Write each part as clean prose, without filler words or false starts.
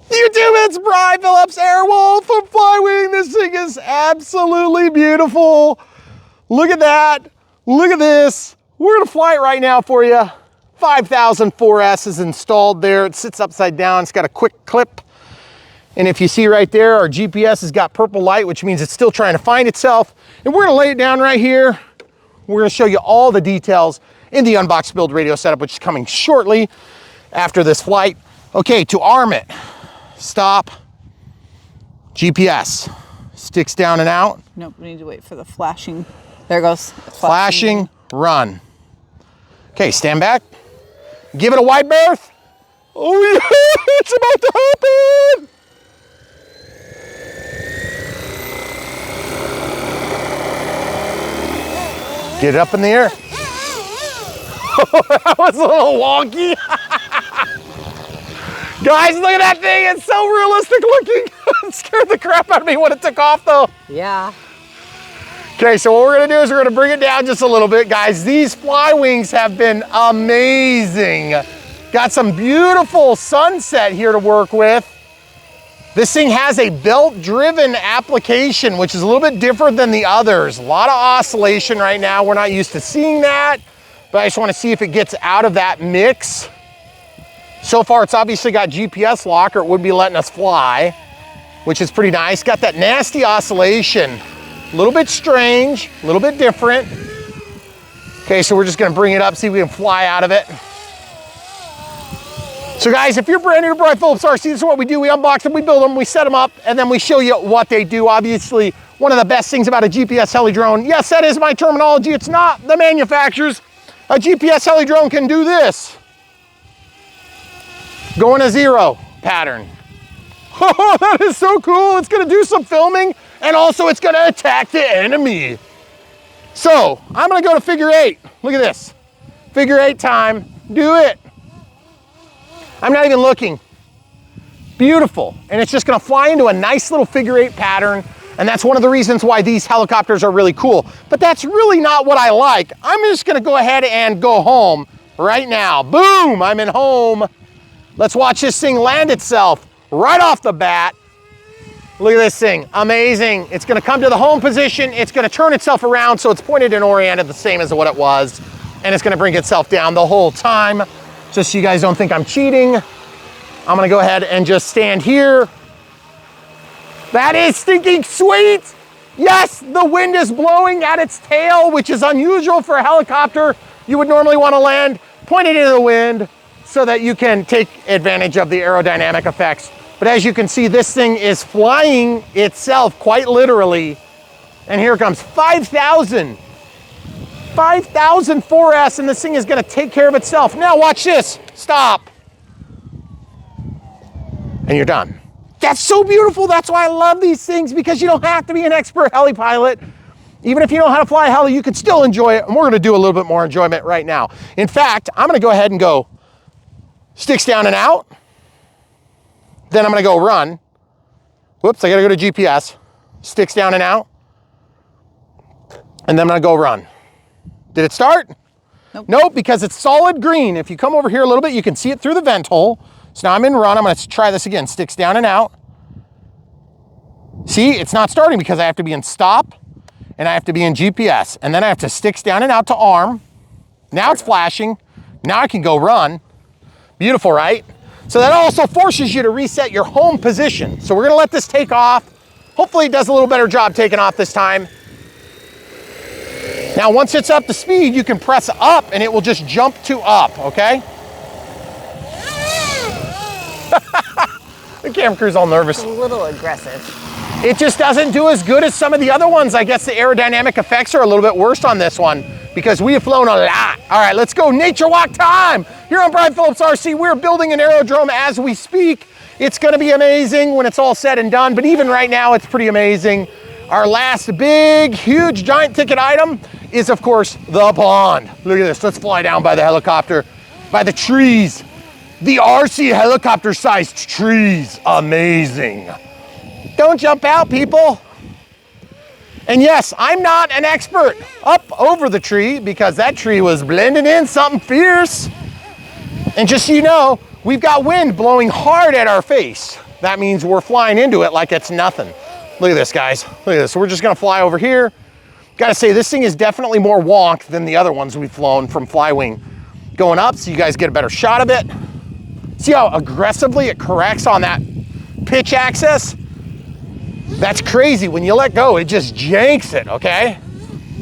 YouTube, it's Brian Phillips, Airwolf from FlyWing. This thing is absolutely beautiful. Look at that. Look at this. We're gonna fly it right now for you. 5004S is installed there. It sits upside down. It's got a quick clip. And if you see right there, our GPS has got purple light, which means it's still trying to find itself. And we're gonna lay it down right here. We're gonna show you all the details in the Unbox build radio setup, which is coming shortly after this flight. Okay, to arm it, stop, GPS, sticks down and out. Nope, we need to wait for the flashing. There it goes. Flashing, run. Okay, stand back. Give it a wide berth. Oh yeah, it's about to happen. Get it up in the air. That was a little wonky. Guys, look at that thing. It's so realistic looking. It scared the crap out of me when it took off though. Yeah. Okay, so what we're gonna do is we're gonna bring it down just a little bit. Guys, these FlyWings have been amazing. Got some beautiful sunset here to work with. This thing has a belt-driven application, which is a little bit different than the others. A lot of oscillation right now. We're not used to seeing that, but I just wanna see if it gets out of that mix. So far, it's obviously got GPS lock, or it would be letting us fly, which is pretty nice. Got that nasty oscillation. A little bit strange, a little bit different. Okay, so we're just gonna bring it up, see if we can fly out of it. So guys, if you're brand new to Brian Phillips RC, this is what we do. We unbox them, we build them, we set them up, and then we show you what they do. Obviously, one of the best things about a GPS heli drone, yes, that is my terminology, it's not the manufacturers. A GPS heli drone can do this. Go in a zero pattern. Oh, that is so cool. It's gonna do some filming, and also it's gonna attack the enemy. So, I'm gonna go to figure eight. Look at this. Figure eight time, do it. I'm not even looking. Beautiful, and it's just gonna fly into a nice little figure eight pattern, and that's one of the reasons why these helicopters are really cool. But that's really not what I like. I'm just gonna go ahead and go home right now. Boom, I'm in home. Let's watch this thing land itself right off the bat. Look at this thing, amazing. It's gonna come to the home position, it's gonna turn itself around so it's pointed and oriented the same as what it was, and it's gonna bring itself down the whole time. Just so you guys don't think I'm cheating, I'm gonna go ahead and just stand here. That is stinking sweet. Yes, the wind is blowing at its tail, which is unusual for a helicopter. You would normally wanna land pointed into the wind so that you can take advantage of the aerodynamic effects. But as you can see, this thing is flying itself quite literally. And here it comes, 5004S, and this thing is gonna take care of itself. Now watch this, stop. And you're done. That's so beautiful. That's why I love these things, because you don't have to be an expert heli pilot. Even if you know how to fly a heli, you can still enjoy it. And we're gonna do a little bit more enjoyment right now. In fact, I'm gonna go ahead and go sticks down and out. Then I'm gonna go run. Whoops, I gotta go to GPS. Sticks down and out. And then I'm gonna go run. Did it start? Nope. Nope, because it's solid green. If you come over here a little bit, you can see it through the vent hole. So now I'm in run. I'm gonna try this again. Sticks down and out. See, it's not starting because I have to be in stop and I have to be in GPS. And then I have to sticks down and out to arm. Now it's flashing. Now I can go run. Beautiful, right? So that also forces you to reset your home position. So we're gonna let this take off. Hopefully it does a little better job taking off this time. Now, once it's up to speed, you can press up and it will just jump to up, okay? The camera crew's all nervous. It's a little aggressive. It just doesn't do as good as some of the other ones. I guess the aerodynamic effects are a little bit worse on this one because we have flown a lot. All right, let's go nature walk time. Here on Brian Phillips RC, we're building an aerodrome as we speak. It's gonna be amazing when it's all said and done, but even right now, it's pretty amazing. Our last big, huge, giant ticket item is, of course, the pond. Look at this, let's fly down by the helicopter, by the trees. The RC helicopter-sized trees, amazing. Don't jump out, people. And yes, I'm not an expert up over the tree because that tree was blending in something fierce. And just so you know, we've got wind blowing hard at our face. That means we're flying into it like it's nothing. Look at this, guys. Look at this. So we're just gonna fly over here. Gotta say, this thing is definitely more wonk than the other ones we've flown from FlyWing. Going up so you guys get a better shot of it. See how aggressively it corrects on that pitch axis? That's crazy. When you let go, it just janks it, okay?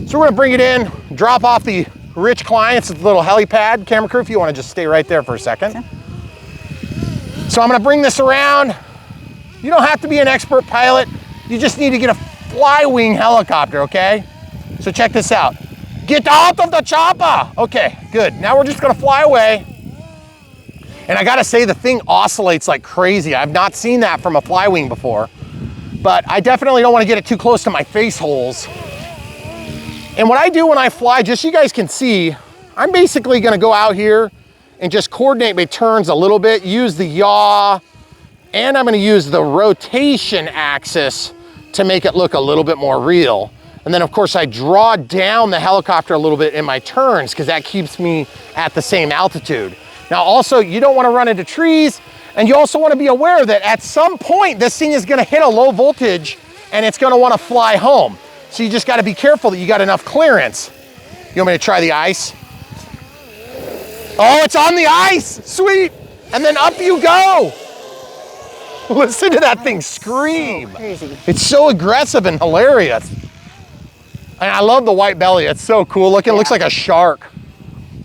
So we're gonna bring it in, drop off the Rich clients at the little helipad. Camera crew, if you wanna just stay right there for a second. Okay. So I'm gonna bring this around. You don't have to be an expert pilot. You just need to get a FlyWing helicopter, okay? So check this out. Get out of the chopper. Okay, good. Now we're just gonna fly away. And I gotta say, the thing oscillates like crazy. I've not seen that from a FlyWing before, but I definitely don't wanna get it too close to my face holes. And what I do when I fly, just so you guys can see, I'm basically gonna go out here and just coordinate my turns a little bit, use the yaw, and I'm gonna use the rotation axis to make it look a little bit more real. And then of course I draw down the helicopter a little bit in my turns because that keeps me at the same altitude. Now also, you don't wanna run into trees, and you also wanna be aware that at some point this thing is gonna hit a low voltage and it's gonna wanna fly home. So you just gotta be careful that you got enough clearance. You want me to try the ice? Oh, it's on the ice, sweet. And then up you go. Listen to that thing scream. So crazy. It's so aggressive and hilarious. And I love the white belly, it's so cool looking, it looks like a shark.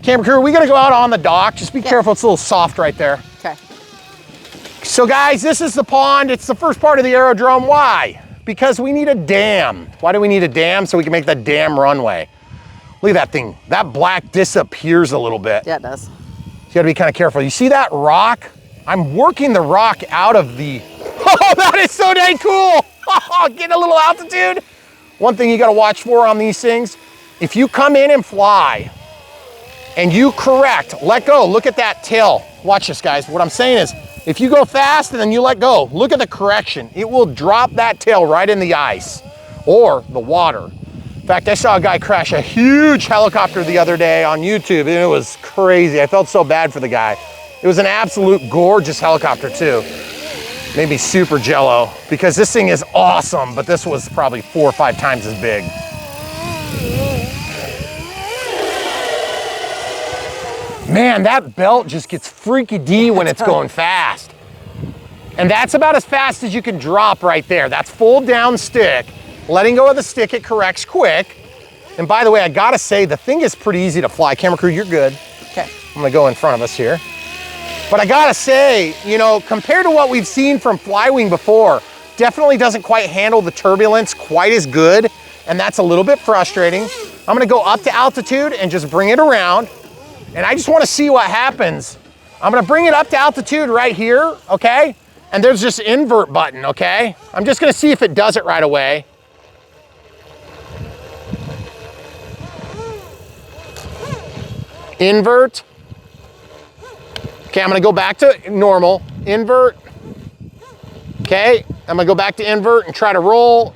Camera crew, we gotta go out on the dock. Just be careful, it's a little soft right there. Okay. So guys, this is the pond. It's the first part of the aerodrome. Why? Because we need a dam. Why do we need a dam? So we can make the dam runway. Look at that thing. That black disappears a little bit. Yeah, it does. You gotta be kind of careful. You see that rock? I'm working the rock out of the, oh, that is so dang cool. Getting a little altitude. One thing you gotta watch for on these things, if you come in and fly and you correct, let go, look at that tail. Watch this, guys. What I'm saying is, if you go fast and then you let go, look at the correction. It will drop that tail right in the ice or the water. In fact, I saw a guy crash a huge helicopter the other day on YouTube, and it was crazy. I felt so bad for the guy. It was an absolute gorgeous helicopter too. Made me super jello because this thing is awesome, but this was probably 4 or 5 times as big. Man, that belt just gets freaky D when it's going fast. And that's about as fast as you can drop right there. That's full down stick. Letting go of the stick, it corrects quick. And by the way, I gotta say, the thing is pretty easy to fly. Camera crew, you're good. Okay. I'm gonna go in front of us here. But I gotta say, you know, compared to what we've seen from FlyWing before, definitely doesn't quite handle the turbulence quite as good. And that's a little bit frustrating. I'm gonna go up to altitude and just bring it around. And I just wanna see what happens. I'm gonna bring it up to altitude right here, okay? And there's this invert button, okay? I'm just gonna see if it does it right away. Invert. Okay, I'm gonna go back to normal, invert. Okay, I'm gonna go back to invert and try to roll.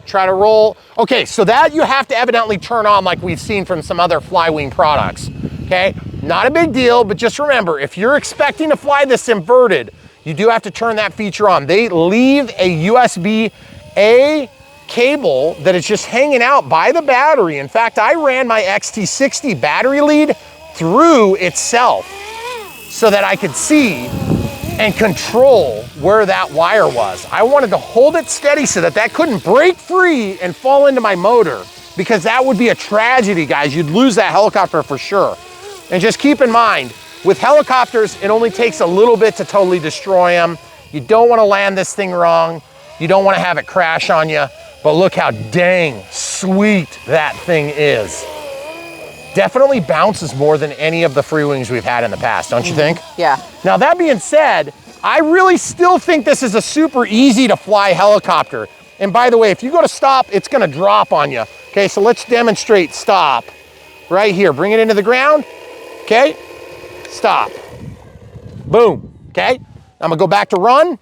Okay, so that you have to evidently turn on like we've seen from some other FlyWing products, okay? Not a big deal, but just remember, if you're expecting to fly this inverted, you do have to turn that feature on. They leave a USB-A cable that is just hanging out by the battery. In fact, I ran my XT60 battery lead through itself so that I could see and control where that wire was. I wanted to hold it steady so that that couldn't break free and fall into my motor, because that would be a tragedy, guys. You'd lose that helicopter for sure. And just keep in mind, with helicopters, it only takes a little bit to totally destroy them. You don't want to land this thing wrong. You don't want to have it crash on you, but look how dang sweet that thing is. Definitely bounces more than any of the FreeWings we've had in the past, don't you think? Yeah. Now that being said, I really still think this is a super easy to fly helicopter. And by the way, if you go to stop, it's gonna drop on you. Okay, so let's demonstrate stop. Right here, bring it into the ground, okay? Stop, boom, okay? I'm gonna go back to run.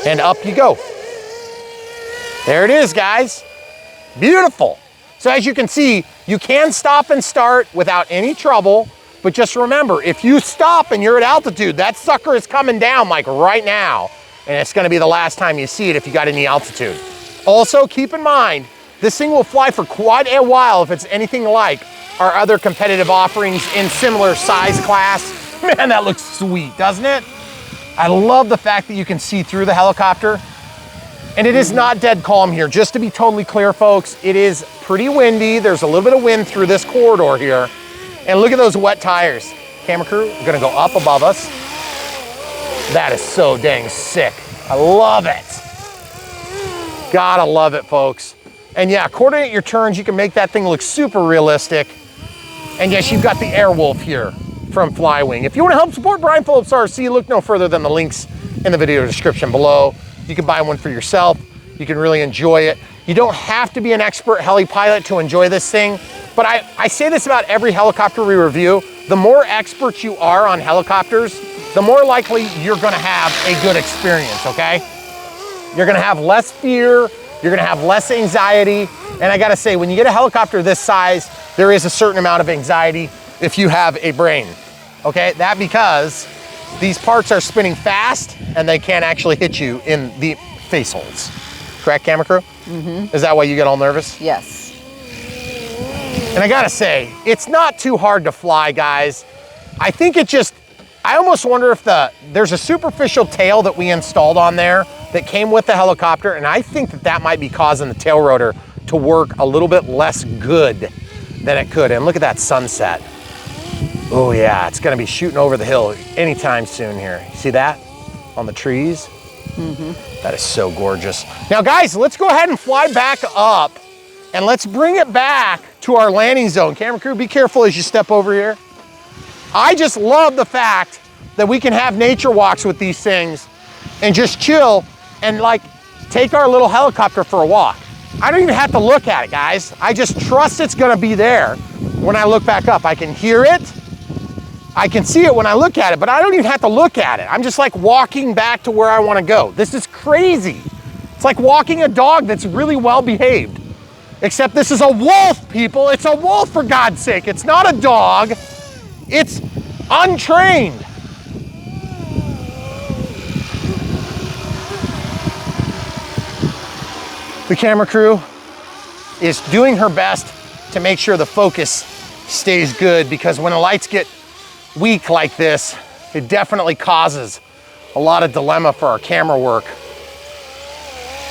And up you go. There it is, guys. Beautiful. So as you can see, you can stop and start without any trouble, but just remember, if you stop and you're at altitude, that sucker is coming down like right now, and it's gonna be the last time you see it if you got any altitude. Also, keep in mind, this thing will fly for quite a while if it's anything like our other competitive offerings in similar size class. Man, that looks sweet, doesn't it? I love the fact that you can see through the helicopter. And it is not dead calm here. Just to be totally clear, folks, it is pretty windy. There's a little bit of wind through this corridor here. And look at those wet tires. Camera crew, we're gonna go up above us. That is so dang sick. I love it. Gotta love it, folks. And yeah, coordinate your turns. You can make that thing look super realistic. And yes, you've got the Airwolf here from FlyWing. If you wanna help support Brian Phillips RC, look no further than the links in the video description below. You can buy one for yourself. You can really enjoy it. You don't have to be an expert heli pilot to enjoy this thing, but I say this about every helicopter we review. The more experts you are on helicopters, the more likely you're gonna have a good experience, okay? You're gonna have less fear, you're gonna have less anxiety, and I gotta say, when you get a helicopter this size, there is a certain amount of anxiety if you have a brain, okay? That because these parts are spinning fast and they can't actually hit you in the face holes. Correct, camera crew? Mm-hmm. Is that why you get all nervous? Yes. And I gotta say, it's not too hard to fly, guys. I think it just, I almost wonder if there's a superficial tail that we installed on there that came with the helicopter, and I think that might be causing the tail rotor to work a little bit less good than it could. And look at that sunset. Oh yeah, it's gonna be shooting over the hill anytime soon here. See that on the trees? Mm-hmm. That is so gorgeous. Now guys, let's go ahead and fly back up and let's bring it back to our landing zone. Camera crew, be careful as you step over here. I just love the fact that we can have nature walks with these things and just chill and like take our little helicopter for a walk. I don't even have to look at it, guys. I just trust it's gonna be there when I look back up. I can hear it. I can see it when I look at it, but I don't even have to look at it. I'm just like walking back to where I want to go. This is crazy. It's like walking a dog that's really well behaved. Except this is a wolf, people. It's a wolf, for God's sake. It's not a dog. It's untrained. The camera crew is doing her best to make sure the focus stays good, because when the lights get weak like this, it definitely causes a lot of dilemma for our camera work.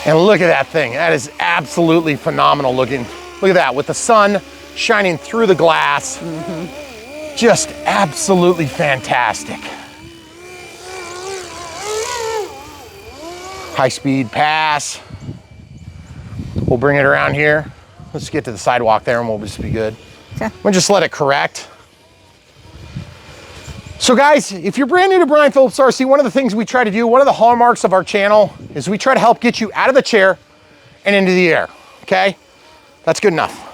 And look at that thing. That is absolutely phenomenal looking. Look at that, with the sun shining through the glass. Mm-hmm. Just absolutely fantastic. High speed pass. We'll bring it around here. Let's get to the sidewalk there and we'll just be good. Okay. We'll just let it correct. So guys, if you're brand new to Brian Phillips RC, one of the things we try to do, one of the hallmarks of our channel, is we try to help get you out of the chair and into the air, okay? That's good enough.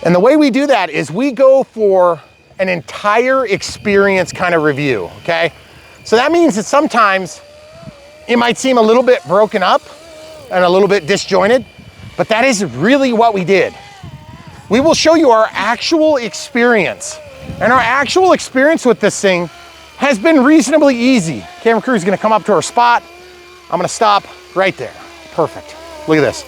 And the way we do that is we go for an entire experience kind of review, okay? So that means that sometimes it might seem a little bit broken up and a little bit disjointed, but that is really what we did. We will show you our actual experience. And our actual experience with this thing has been reasonably easy. Camera crew is gonna come up to our spot. I'm gonna stop right there. Perfect. Look at this.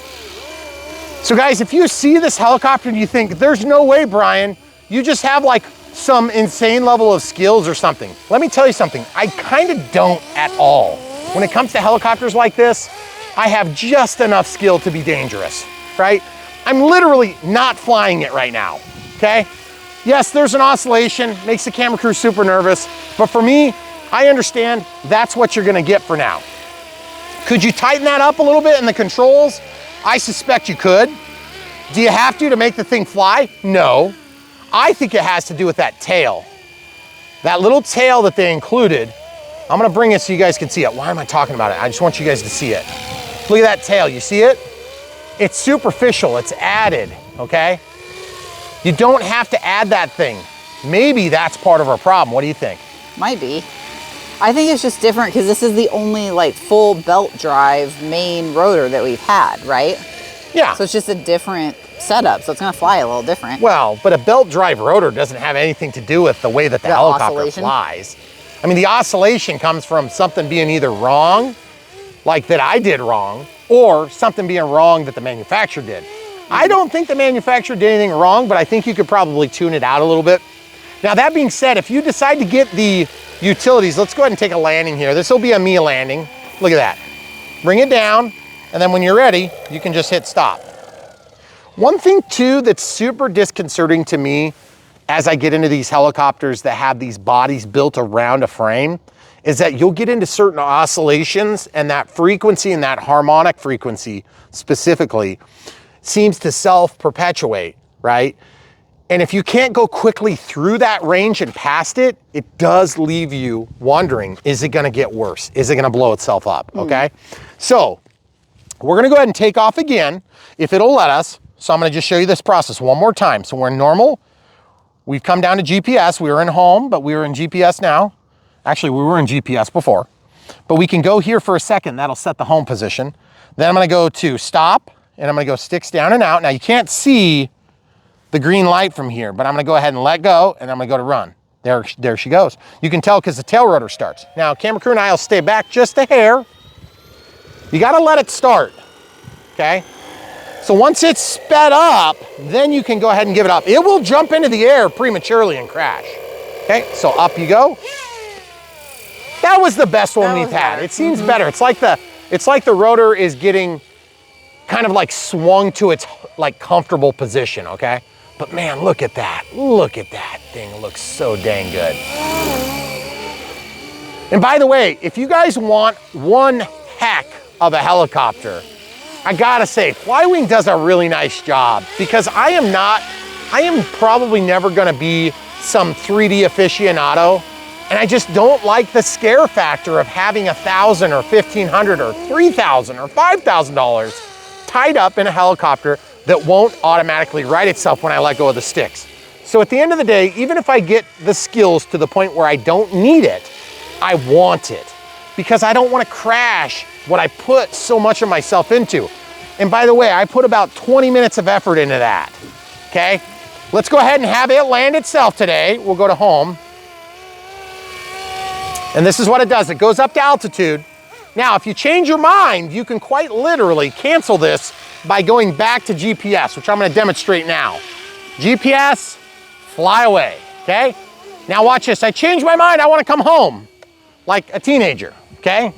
So guys, if you see this helicopter and you think, there's no way, Brian, you just have like some insane level of skills or something. Let me tell you something, I kind of don't at all. When it comes to helicopters like this, I have just enough skill to be dangerous, right? I'm literally not flying it right now, okay? Yes, there's an oscillation, makes the camera crew super nervous, but for me, I understand that's what you're gonna get for now. Could you tighten that up a little bit in the controls? I suspect you could. Do you have to make the thing fly? No. I think it has to do with that tail. That little tail that they included. I'm gonna bring it so you guys can see it. Why am I talking about it? I just want you guys to see it. Look at that tail, you see it? It's superficial, it's added, okay? You don't have to add that thing. Maybe that's part of our problem. What do you think? Might be. I think it's just different because this is the only like full belt drive main rotor that we've had, right? Yeah. So it's just a different setup. So it's going to fly a little different. Well, but a belt drive rotor doesn't have anything to do with the way that the helicopter oscillation flies. I mean, the oscillation comes from something being either wrong, like that I did wrong, or something being wrong that the manufacturer did. I don't think the manufacturer did anything wrong, but I think you could probably tune it out a little bit. Now, that being said, if you decide to get the utilities, let's go ahead and take a landing here. This will be a me landing. Look at that. Bring it down, and then when you're ready, you can just hit stop. One thing too that's super disconcerting to me as I get into these helicopters that have these bodies built around a frame is that you'll get into certain oscillations, and that frequency and that harmonic frequency specifically seems to self-perpetuate, right? And if you can't go quickly through that range and past it, it does leave you wondering, is it gonna get worse? Is it gonna blow itself up, okay? So we're gonna go ahead and take off again, if it'll let us. So I'm gonna just show you this process one more time. So we're in normal, we've come down to GPS, we were in home, but we were in GPS now. Actually, we were in GPS before, but we can go here for a second, that'll set the home position. Then I'm gonna go to stop, and I'm gonna go sticks down and out. Now you can't see the green light from here, but I'm gonna go ahead and let go, and I'm gonna go to run. There she goes. You can tell because the tail rotor starts. Now, camera crew and I will stay back just a hair. You gotta let it start, okay? So once it's sped up, then you can go ahead and give it up. It will jump into the air prematurely and crash. Okay, so up you go. That was the best one we've had. It seems better. It's like the rotor is getting kind of like swung to its like comfortable position, okay? But man, look at that. Look at that thing. It looks so dang good. And by the way, if you guys want one heck of a helicopter, I gotta say, FlyWing does a really nice job, because I am probably never gonna be some 3D aficionado, and I just don't like the scare factor of having $1,000 or $1,500 or $3,000 or $5,000 tied up in a helicopter that won't automatically right itself when I let go of the sticks. So at the end of the day, even if I get the skills to the point where I don't need it, I want it, because I don't want to crash what I put so much of myself into. And by the way, I put about 20 minutes of effort into that, okay? Let's go ahead and have it land itself today. We'll go to home. And this is what it does. It goes up to altitude. Now, if you change your mind, you can quite literally cancel this by going back to GPS, which I'm gonna demonstrate now. GPS, fly away, okay? Now watch this. I changed my mind. I wanna come home like a teenager, okay?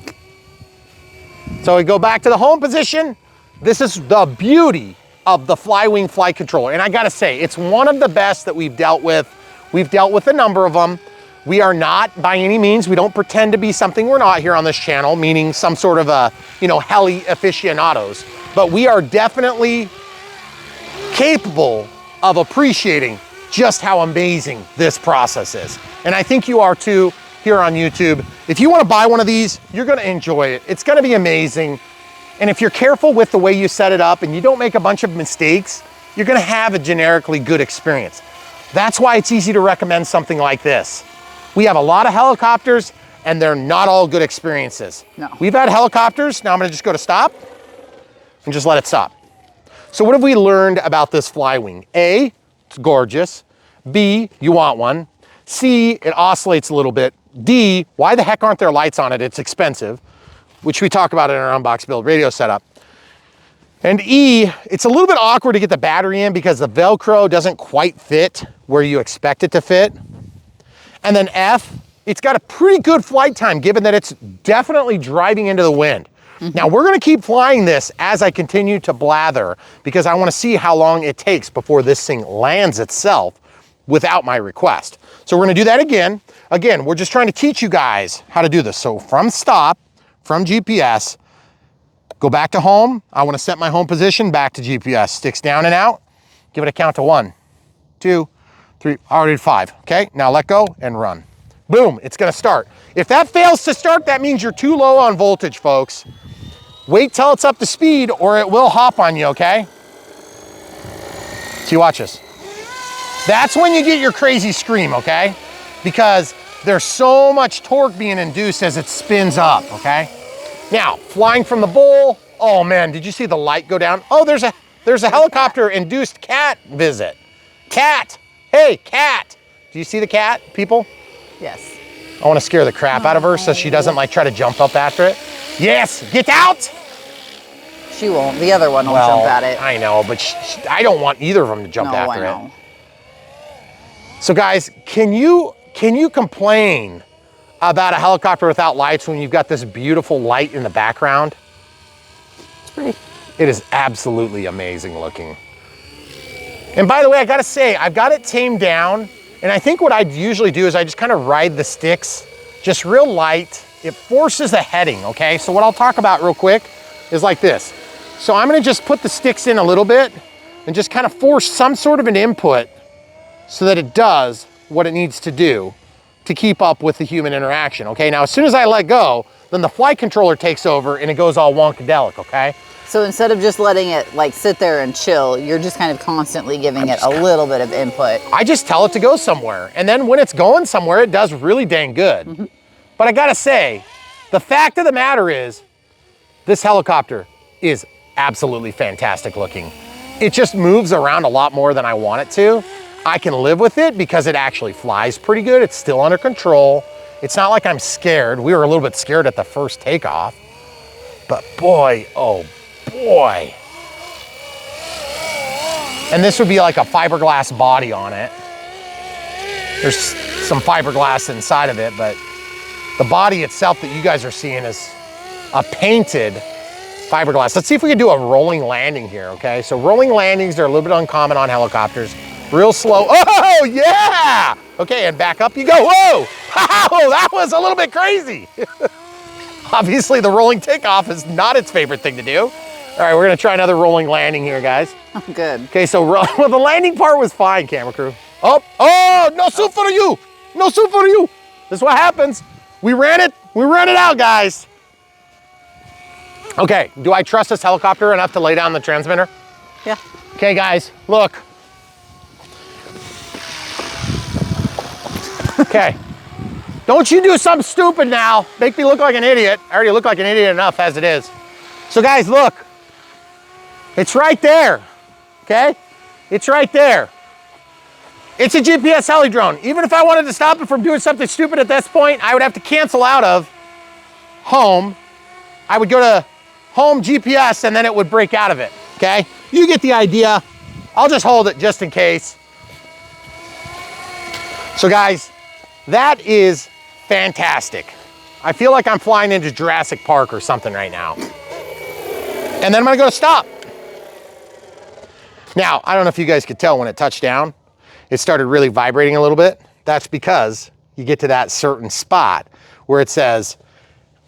So we go back to the home position. This is the beauty of the FlyWing flight controller. And I gotta say, it's one of the best that we've dealt with. We've dealt with a number of them. We are not, by any means, we don't pretend to be something we're not here on this channel, meaning some sort of a, heli aficionados. But we are definitely capable of appreciating just how amazing this process is. And I think you are too here on YouTube. If you want to buy one of these, you're going to enjoy it. It's going to be amazing. And if you're careful with the way you set it up and you don't make a bunch of mistakes, you're going to have a generically good experience. That's why it's easy to recommend something like this. We have a lot of helicopters, and they're not all good experiences. No. We've had helicopters. Now I'm going to just go to stop and just let it stop. So what have we learned about this FlyWing? A, it's gorgeous. B, you want one. C, it oscillates a little bit. D, why the heck aren't there lights on it? It's expensive, which we talk about in our Unbox build radio setup. And E, it's a little bit awkward to get the battery in because the Velcro doesn't quite fit where you expect it to fit. And then F, it's got a pretty good flight time given that it's definitely driving into the wind. Now we're gonna keep flying this as I continue to blather, because I wanna see how long it takes before this thing lands itself without my request. So we're gonna do that again. Again, we're just trying to teach you guys how to do this. So from stop, from GPS, go back to home. I wanna set my home position back to GPS. Sticks down and out. Give it a count to 1, 2, 3, I already did 5, okay? Now let go and run. Boom, it's gonna start. If that fails to start, that means you're too low on voltage, folks. Wait till it's up to speed or it will hop on you, okay? See, watch this. That's when you get your crazy scream, okay? Because there's so much torque being induced as it spins up, okay? Now, flying from the bowl, oh man, did you see the light go down? Oh, there's there's a helicopter-induced cat visit. Cat, hey, cat. Do you see the cat, people? Yes. I want to scare the crap out of her so she doesn't like try to jump up after it. Yes, get out. She won't. The other one will jump at it. I know, but I don't want either of them to jump after it. So guys, can you complain about a helicopter without lights when you've got this beautiful light in the background? It's pretty. It is absolutely amazing looking. And by the way, I gotta say, I've got it tamed down, and I think what I usually do is I just kind of ride the sticks, just real light. It forces a heading, okay? So what I'll talk about real quick is like this. So I'm gonna just put the sticks in a little bit and just kind of force some sort of an input so that it does what it needs to do to keep up with the human interaction, okay? Now, as soon as I let go, then the flight controller takes over and it goes all wonkadelic, okay? So instead of just letting it like sit there and chill, you're just kind of constantly giving it a little bit of input. I just tell it to go somewhere. And then when it's going somewhere, it does really dang good. But I gotta say, the fact of the matter is, this helicopter is absolutely fantastic looking. It just moves around a lot more than I want it to. I can live with it because it actually flies pretty good. It's still under control. It's not like I'm scared. We were a little bit scared at the first takeoff, but boy, oh boy. And this would be like a fiberglass body on it. There's some fiberglass inside of it, but the body itself that you guys are seeing is a painted fiberglass. Let's see if we can do a rolling landing here, okay? So rolling landings are a little bit uncommon on helicopters. Real slow. Oh, yeah! Okay, and back up you go. Whoa! Wow, that was a little bit crazy. Obviously, the rolling takeoff is not its favorite thing to do. All right, we're gonna try another rolling landing here, guys. Good. Okay, so well, the landing part was fine, camera crew. Oh, no soup for you. No soup for you. This is what happens. We ran it out, guys. Okay, do I trust this helicopter enough to lay down the transmitter? Yeah. Okay, guys, look. Okay, don't you do something stupid now. Make me look like an idiot. I already look like an idiot enough as it is. So guys, look. It's right there, okay? It's right there. It's a GPS heli drone. Even if I wanted to stop it from doing something stupid at this point, I would have to cancel out of home. I would go to home GPS and then it would break out of it, okay? You get the idea. I'll just hold it just in case. So guys, that is fantastic. I feel like I'm flying into Jurassic Park or something right now. And then I'm gonna go to stop. Now, I don't know if you guys could tell when it touched down, it started really vibrating a little bit. That's because you get to that certain spot where it says,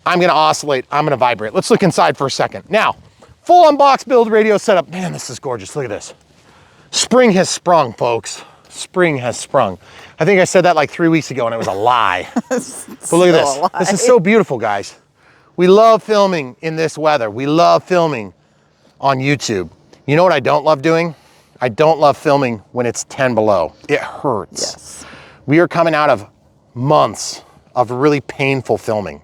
I'm gonna oscillate, I'm gonna vibrate. Let's look inside for a second. Now, full Unbox build radio setup. Man, this is gorgeous, look at this. Spring has sprung, folks. Spring has sprung. I think I said that like 3 weeks ago and it was a lie. But look at this. This is so beautiful, guys. We love filming in this weather. We love filming on YouTube. You know what I don't love doing? I don't love filming when it's 10 below. It hurts. Yes. We are coming out of months of really painful filming.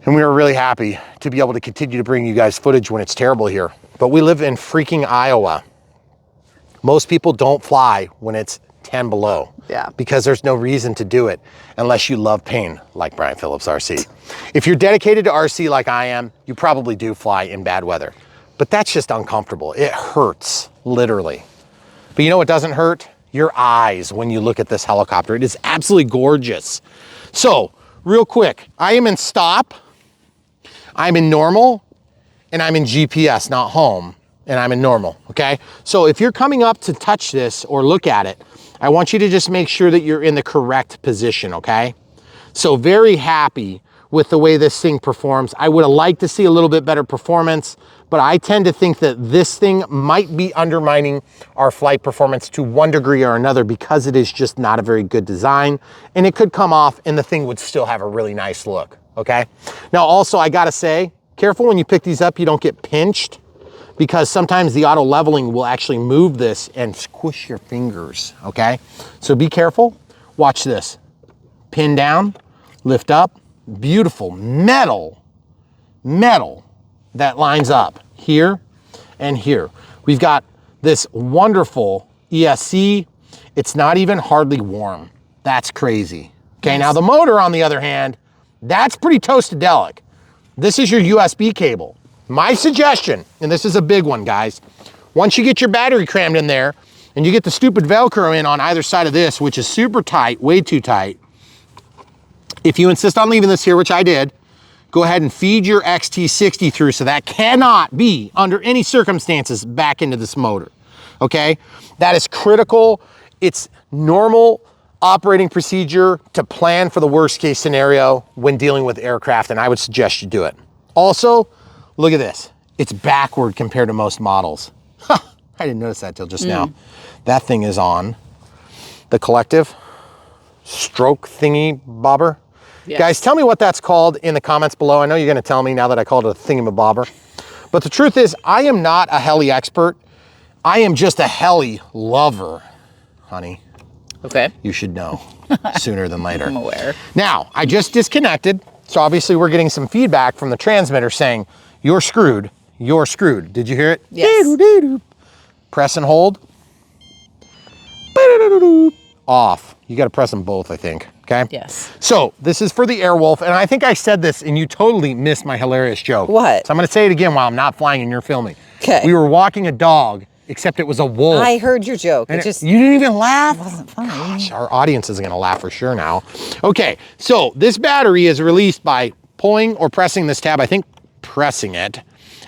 And we are really happy to be able to continue to bring you guys footage when it's terrible here. But we live in freaking Iowa. Most people don't fly when it's 10 below. Yeah. Because there's no reason to do it unless you love pain, like Brian Phillips RC. If you're dedicated to RC like I am, you probably do fly in bad weather. But that's just uncomfortable. It hurts, literally. But you know what doesn't hurt? Your eyes when you look at this helicopter. It is absolutely gorgeous. So, real quick, I am in stop, I'm in normal, and I'm in GPS, not home, and I'm in normal, okay? So if you're coming up to touch this or look at it, I want you to just make sure that you're in the correct position, okay? So very happy with the way this thing performs. I would have liked to see a little bit better performance, but I tend to think that this thing might be undermining our flight performance to one degree or another because it is just not a very good design, and it could come off and the thing would still have a really nice look, okay? Now also, I gotta say, careful when you pick these up, you don't get pinched, because sometimes the auto leveling will actually move this and squish your fingers, okay? So be careful, watch this. Pin down, lift up, beautiful metal that lines up here and here. We've got this wonderful ESC. It's not even hardly warm. That's crazy. Okay, now the motor, on the other hand, that's pretty toastadelic. This is your USB cable. My suggestion, and this is a big one, guys, once you get your battery crammed in there and you get the stupid Velcro in on either side of this, which is super tight, way too tight, if you insist on leaving this here, which I did, go ahead and feed your XT60 through, so that cannot be, under any circumstances, back into this motor, okay? That is critical. It's normal operating procedure to plan for the worst case scenario when dealing with aircraft, and I would suggest you do it. Also, look at this. It's backward compared to most models. Huh, I didn't notice that till just now. That thing is on the collective stroke thingy bobber. Yes. Guys, tell me what that's called in the comments below. I know you're gonna tell me now that I called it a thingamabobber. But the truth is, I am not a heli expert. I am just a heli lover, honey. Okay. You should know sooner than later. I'm aware. Now, I just disconnected, so obviously we're getting some feedback from the transmitter saying, you're screwed, you're screwed. Did you hear it? Yes. Press and hold. Off. You gotta press them both, I think, okay? Yes. So, this is for the Airwolf, and I think I said this and you totally missed my hilarious joke. What? So I'm gonna say it again while I'm not flying and you're filming. Okay. We were walking a dog, except it was a wolf. I heard your joke. And you didn't even laugh? It wasn't funny. Gosh, our audience is gonna laugh for sure now. Okay, so this battery is released by pulling or pressing this tab, I think pressing it,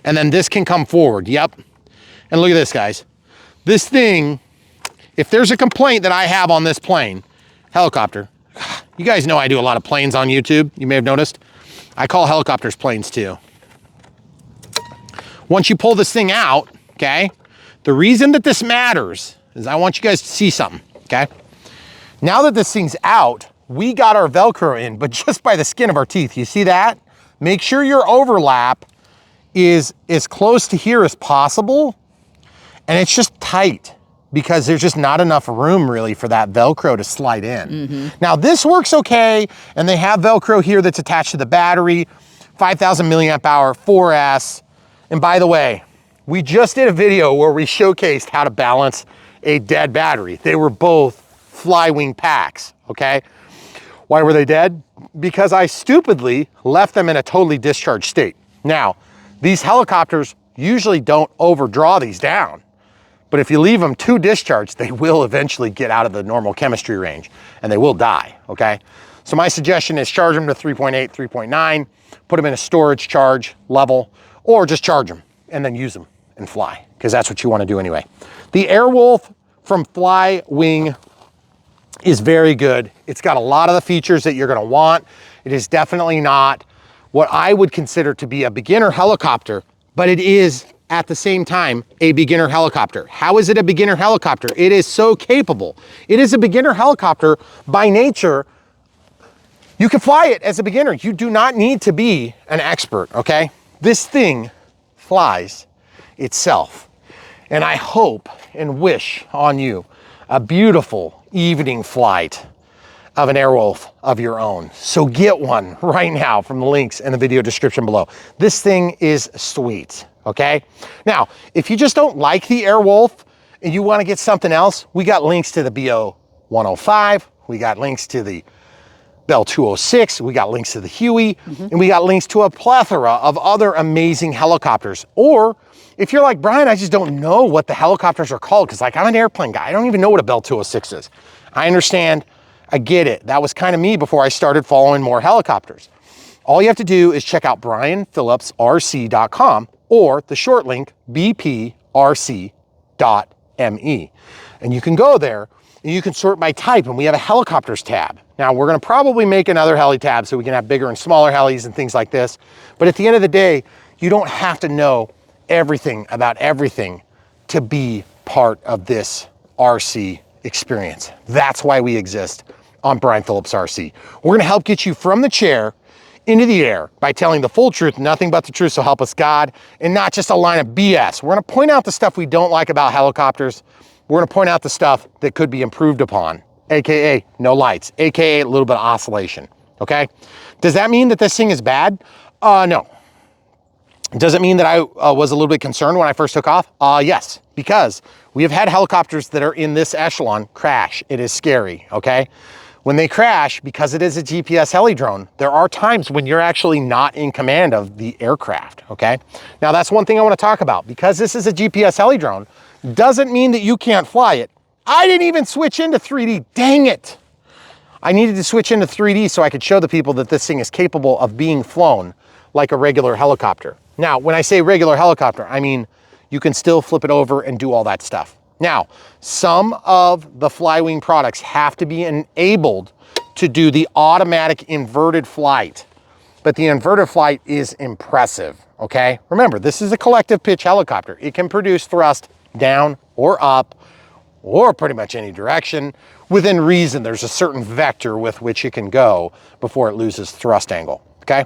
and then this can come forward, yep. And look at this, guys. This thing, if there's a complaint that I have on this plane, helicopter, you guys know I do a lot of planes on YouTube, you may have noticed. I call helicopters planes too. Once you pull this thing out, okay, the reason that this matters is I want you guys to see something, okay? Now that this thing's out, we got our Velcro in, but just by the skin of our teeth. You see that? Make sure your overlap is as close to here as possible, and it's just tight because there's just not enough room really for that Velcro to slide in. Now this works okay, and they have Velcro here that's attached to the battery, 5,000 milliamp hour, 4S. And by the way, we just did a video where we showcased how to balance a dead battery. They were both FlyWing packs, okay? Why were they dead? Because I stupidly left them in a totally discharged state. Now, these helicopters usually don't overdraw these down, but if you leave them too discharged, they will eventually get out of the normal chemistry range and they will die, okay? So my suggestion is charge them to 3.8, 3.9, put them in a storage charge level, or just charge them and then use them and fly, because that's what you want to do anyway. The Airwolf from FlyWing is very good. It's got a lot of the features that you're going to want. It is definitely not what I would consider to be a beginner helicopter, but it is at the same time a beginner helicopter. How is it a beginner helicopter? It is so capable. It is a beginner helicopter by nature. You can fly it as a beginner. You do not need to be an expert, okay? This thing flies itself. And I hope and wish on you a beautiful evening flight of an Airwolf of your own. So get one right now from the links in the video description below. This thing is sweet, okay? Now, if you just don't like the Airwolf and you want to get something else, we got links to the BO 105, we got links to the Bell 206, we got links to the Huey, and we got links to a plethora of other amazing helicopters. Or if you're like, Brian, I just don't know what the helicopters are called, because like I'm an airplane guy, I don't even know what a Bell 206 is. I understand, I get it. That was kind of me before I started following more helicopters. All you have to do is check out brianphillipsrc.com or the short link bprc.me. And you can go there and you can sort by type, and we have a helicopters tab. Now we're gonna probably make another heli tab so we can have bigger and smaller helis and things like this. But at the end of the day, you don't have to know everything about everything to be part of this RC experience. That's why we exist on Brian Phillips RC. We're gonna help get you from the chair into the air by telling the full truth, nothing but the truth, so help us God, and not just a line of BS. We're gonna point out the stuff we don't like about helicopters. We're gonna point out the stuff that could be improved upon, AKA no lights, AKA a little bit of oscillation, okay? Does that mean that this thing is bad? No. Does it mean that I was a little bit concerned when I first took off? Yes, because we have had helicopters that are in this echelon crash. It is scary, okay? When they crash, because it is a GPS heli drone, there are times when you're actually not in command of the aircraft, okay? Now that's one thing I want to talk about. Because this is a GPS heli drone, doesn't mean that you can't fly it. I didn't even switch into 3D, dang it. I needed to switch into 3D so I could show the people that this thing is capable of being flown like a regular helicopter. Now, when I say regular helicopter, I mean you can still flip it over and do all that stuff. Now, some of the FlyWing products have to be enabled to do the automatic inverted flight, but the inverted flight is impressive, okay? Remember, this is a collective pitch helicopter. It can produce thrust down or up or pretty much any direction. Within reason, there's a certain vector with which it can go before it loses thrust angle, okay?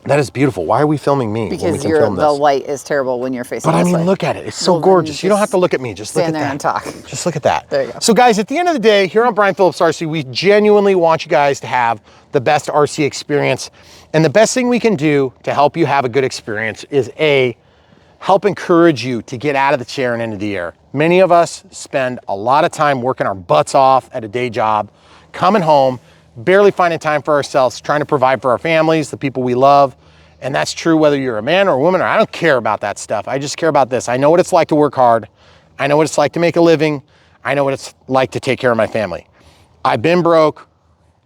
That is beautiful. Why are we filming me when we Because can film this? the light is terrible when you're facing But I this mean, way. look at it. It's so Well, then gorgeous. You don't have just to look at me. Just look at stand there that. and talk. Just look at that. There you go. So guys, at the end of the day, here on Brian Phillips RC, we genuinely want you guys to have the best RC experience. And the best thing we can do to help you have a good experience is help encourage you to get out of the chair and into the air. Many of us spend a lot of time working our butts off at a day job, coming home, barely finding time for ourselves, trying to provide for our families, the people we love. And that's true whether you're a man or a woman, or I don't care about that stuff. I just care about this. I know what it's like to work hard. I know what it's like to make a living. I know what it's like to take care of my family. I've been broke.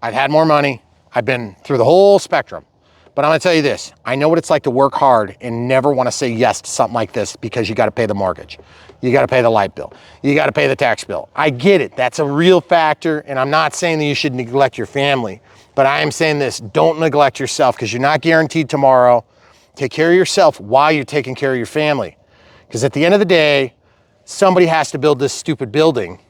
I've had more money. I've been through the whole spectrum. But I'm gonna tell you this, I know what it's like to work hard and never wanna say yes to something like this because you gotta pay the mortgage. You gotta pay the light bill. You gotta pay the tax bill. I get it, that's a real factor, and I'm not saying that you should neglect your family, but I am saying this, don't neglect yourself because you're not guaranteed tomorrow. Take care of yourself while you're taking care of your family. Because at the end of the day, somebody has to build this stupid building,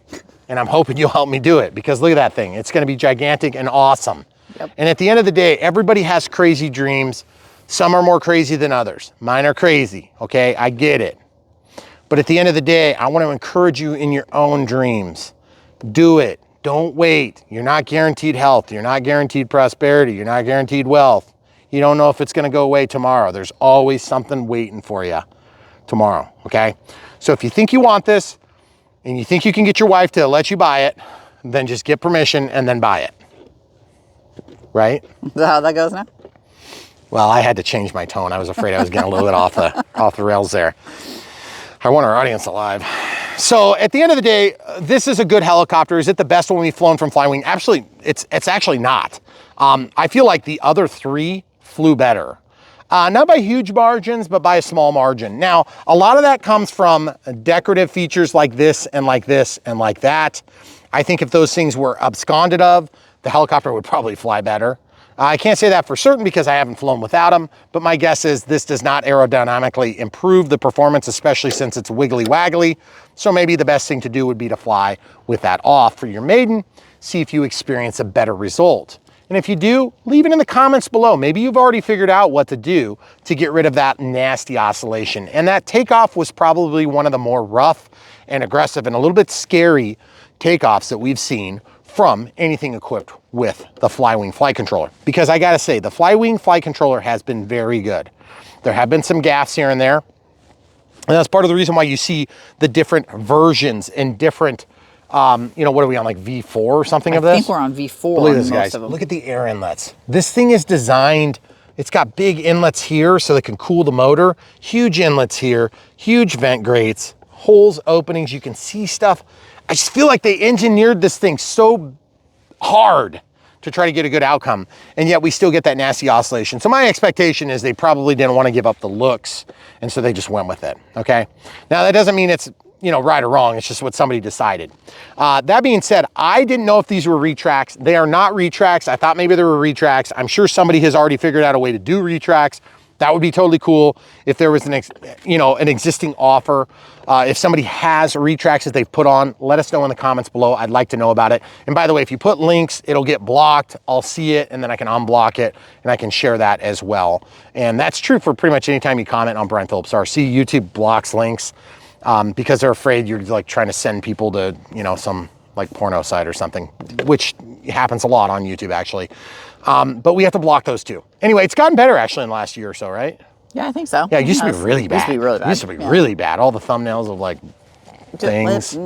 and I'm hoping you'll help me do it because look at that thing. It's gonna be gigantic and awesome. Yep. And at the end of the day, everybody has crazy dreams. Some are more crazy than others. Mine are crazy, okay? I get it. But at the end of the day, I want to encourage you in your own dreams. Do it. Don't wait. You're not guaranteed health. You're not guaranteed prosperity. You're not guaranteed wealth. You don't know if it's going to go away tomorrow. There's always something waiting for you tomorrow, okay? So if you think you want this and you think you can get your wife to let you buy it, then just get permission and then buy it. Right? Is that how that goes now? Well, I had to change my tone. I was afraid I was getting a little bit off the rails there. I want our audience alive. So at the end of the day, this is a good helicopter. Is it the best one we've flown from FlyWing? Actually, it's actually not. I feel like the other three flew better. Not by huge margins, but by a small margin. Now, a lot of that comes from decorative features like this and like this and like that. I think if those things were absconded of, the helicopter would probably fly better. I can't say that for certain because I haven't flown without them, but my guess is this does not aerodynamically improve the performance, especially since it's wiggly waggly. So maybe the best thing to do would be to fly with that off for your maiden, see if you experience a better result. And if you do, leave it in the comments below. Maybe you've already figured out what to do to get rid of that nasty oscillation. And that takeoff was probably one of the more rough and aggressive and a little bit scary takeoffs that we've seen from anything equipped with the FlyWing flight controller. Because I gotta say, the FlyWing flight controller has been very good. There have been some gaffes here and there. And that's part of the reason why you see the different versions and different, what are we on, like V4 or something of this? I think we're on V4 Look at this, most guys. of them. Look at the air inlets. This thing is designed, it's got big inlets here so they can cool the motor, huge inlets here, huge vent grates, holes, openings, you can see stuff. I just feel like they engineered this thing so hard to try to get a good outcome, and yet we still get that nasty oscillation. So my expectation is they probably didn't want to give up the looks, and so they just went with it, okay? Now that doesn't mean it's right or wrong, it's just what somebody decided. That being said, I didn't know if these were retracts. They are not retracts. I thought maybe they were retracts. I'm sure somebody has already figured out a way to do retracts. That would be totally cool if there was an existing offer. If somebody has retracts that they've put on, let us know in the comments below. I'd like to know about it. And by the way, if you put links, it'll get blocked. I'll see it and then I can unblock it and I can share that as well. And that's true for pretty much any time you comment on Brian Phillips RC. YouTube blocks links because they're afraid you're like trying to send people to, some like porno site or something, which happens a lot on YouTube actually. But we have to block those too. Anyway, it's gotten better actually in the last year or so, right? Yeah, I think so. Yeah, it used to be really bad. Used to be really bad. It used to be really bad. All the thumbnails of like things.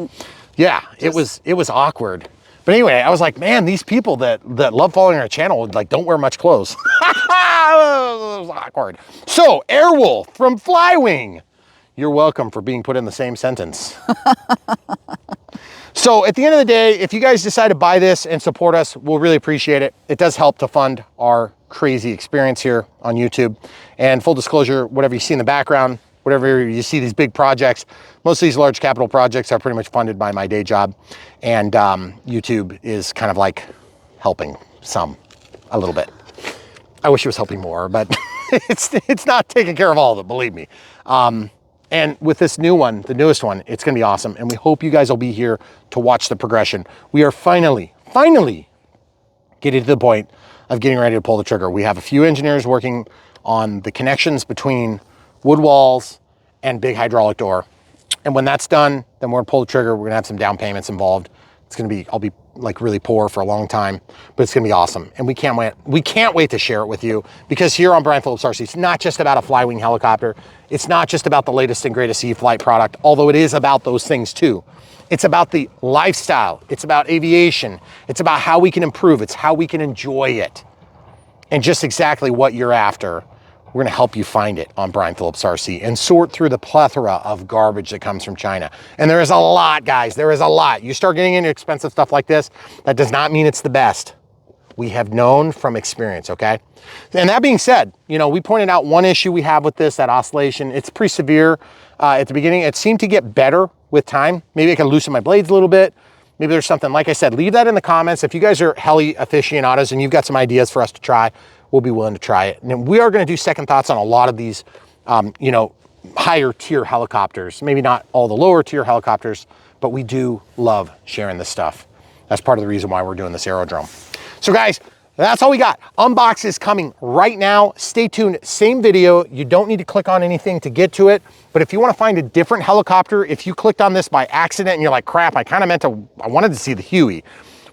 Yeah, it was awkward. But anyway, I was like, man, these people that love following our channel like don't wear much clothes. It was awkward. So, Airwolf from FlyWing. You're welcome for being put in the same sentence. So at the end of the day, if you guys decide to buy this and support us, we'll really appreciate it. It does help to fund our crazy experience here on YouTube. And full disclosure, whatever you see in the background, whatever you see these big projects, most of these large capital projects are pretty much funded by my day job. And YouTube is kind of like helping a little bit. I wish it was helping more, but it's not taking care of all of it, believe me. And with this new one, the newest one, it's gonna be awesome. And we hope you guys will be here to watch the progression. We are finally getting to the point of getting ready to pull the trigger. We have a few engineers working on the connections between wood walls and big hydraulic door. And when that's done, then we're gonna pull the trigger. We're gonna have some down payments involved. It's gonna be, I'll be like really poor for a long time, but it's gonna be awesome. And we can't wait to share it with you, because here on Brian Phillips RC, it's not just about a FlyWing helicopter. It's not just about the latest and greatest E-Flight product, although it is about those things too. It's about the lifestyle. It's about aviation. It's about how we can improve. It's how we can enjoy it. And just exactly what you're after, we're gonna help you find it on Brian Phillips RC and sort through the plethora of garbage that comes from China. And there is a lot, guys, there is a lot. You start getting into expensive stuff like this, that does not mean it's the best. We have known from experience, okay? And that being said, you know, we pointed out one issue we have with this, that oscillation. It's pretty severe at the beginning. It seemed to get better with time. Maybe I can loosen my blades a little bit. Maybe there's something, like I said, leave that in the comments. If you guys are heli aficionados and you've got some ideas for us to try, we'll be willing to try it. And we are gonna do second thoughts on a lot of these, you know, higher tier helicopters. Maybe not all the lower tier helicopters, but we do love sharing this stuff. That's part of the reason why we're doing this aerodrome. So guys, that's all we got. Unbox is coming right now. Stay tuned, same video. You don't need to click on anything to get to it. But if you wanna find a different helicopter, if you clicked on this by accident and you're like, crap, I wanted to see the Huey.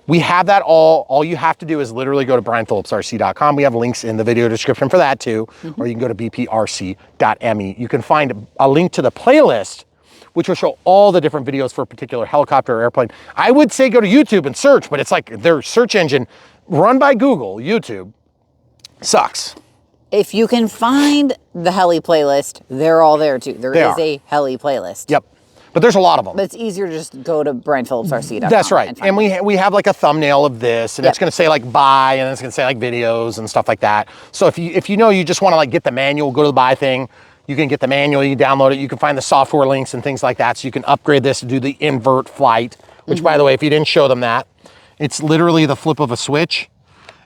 We have that all you have to do is literally go to brianphillipsrc.com. We have links in the video description for that too, or you can go to bprc.me. You can find a link to the playlist, which will show all the different videos for a particular helicopter or airplane. I would say go to YouTube and search, but it's like their search engine run by Google, YouTube, sucks. If you can find the heli playlist, they're all there too. There is a heli playlist. Yep. But there's a lot of them. But it's easier to just go to brianphillipsrc.com. That's right. And we have like a thumbnail of this, and it's going to say like buy, and it's going to say like videos and stuff like that. So if you know you just want to like get the manual, go to the buy thing, you can get the manual, you download it, you can find the software links and things like that, so you can upgrade this to do the invert flight, which by the way, if you didn't show them that, it's literally the flip of a switch,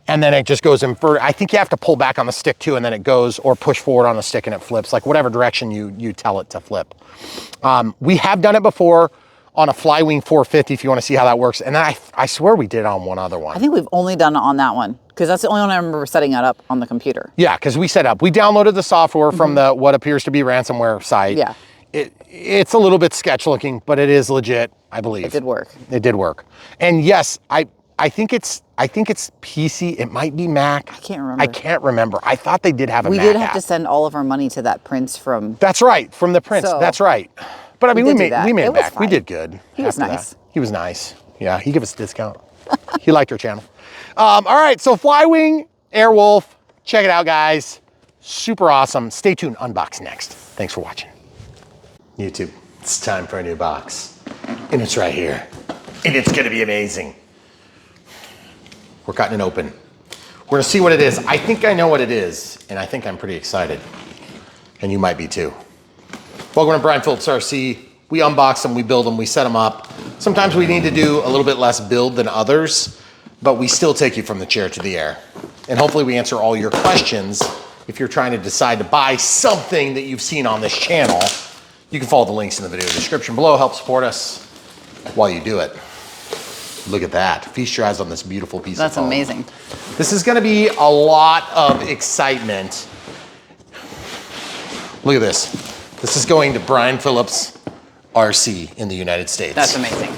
and then it just goes invert. I think you have to pull back on the stick too, and then it goes, or push forward on the stick and it flips, like whatever direction you tell it to flip. We have done it before on a FlyWing 450 if you want to see how that works. And then I swear we did it on one other one. I think we've only done it on that one, because that's the only one I remember setting it up on the computer. Yeah, because we downloaded the software from the what appears to be ransomware site. Yeah. It's a little bit sketch looking, but it is legit, I believe. It did work. It did work. And yes, I think it's PC. It might be Mac. I can't remember. I can't remember. I thought they did have a Mac We did have app. to send all of our money to that prince from... That's right, from the prince. So, that's right. But I mean, we made it back. Fine. We did good. He was nice. That. He was nice. Yeah, he gave us a discount. He liked our channel. All right, so FlyWing, Airwolf, check it out, guys. Super awesome. Stay tuned. Unbox next. Thanks for watching. YouTube, it's time for a new box. And it's right here. And it's gonna be amazing. We're cutting it open. We're gonna see what it is. I think I know what it is, and I think I'm pretty excited. And you might be too. Welcome to Brian Phillips RC. We unbox them, we build them, we set them up. Sometimes we need to do a little bit less build than others, but we still take you from the chair to the air. And hopefully we answer all your questions. If you're trying to decide to buy something that you've seen on this channel, you can follow the links in the video description below. Help support us while you do it. Look at that. Feast your eyes on this beautiful piece of foam. That's amazing. This is gonna be a lot of excitement. Look at this. This is going to Brian Phillips RC in the United States. That's amazing.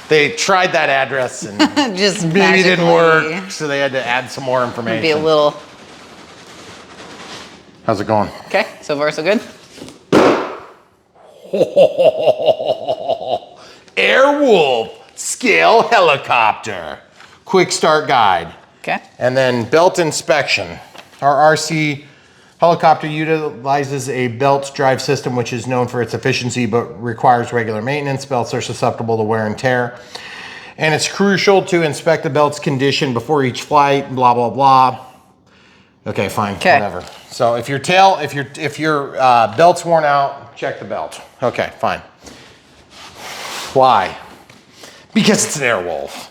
They tried that address and just maybe didn't work, so they had to add some more information. Be a little... How's it going? Okay, so far so good. Airwolf scale helicopter. Quick start guide. Okay. And then belt inspection. Our RC helicopter utilizes a belt drive system which is known for its efficiency but requires regular maintenance. Belts are susceptible to wear and tear. And it's crucial to inspect the belt's condition before each flight, blah, blah, blah. Okay, fine, whatever. So if your belt's worn out, check the belt. Okay, fine. Why? Because it's an Airwolf.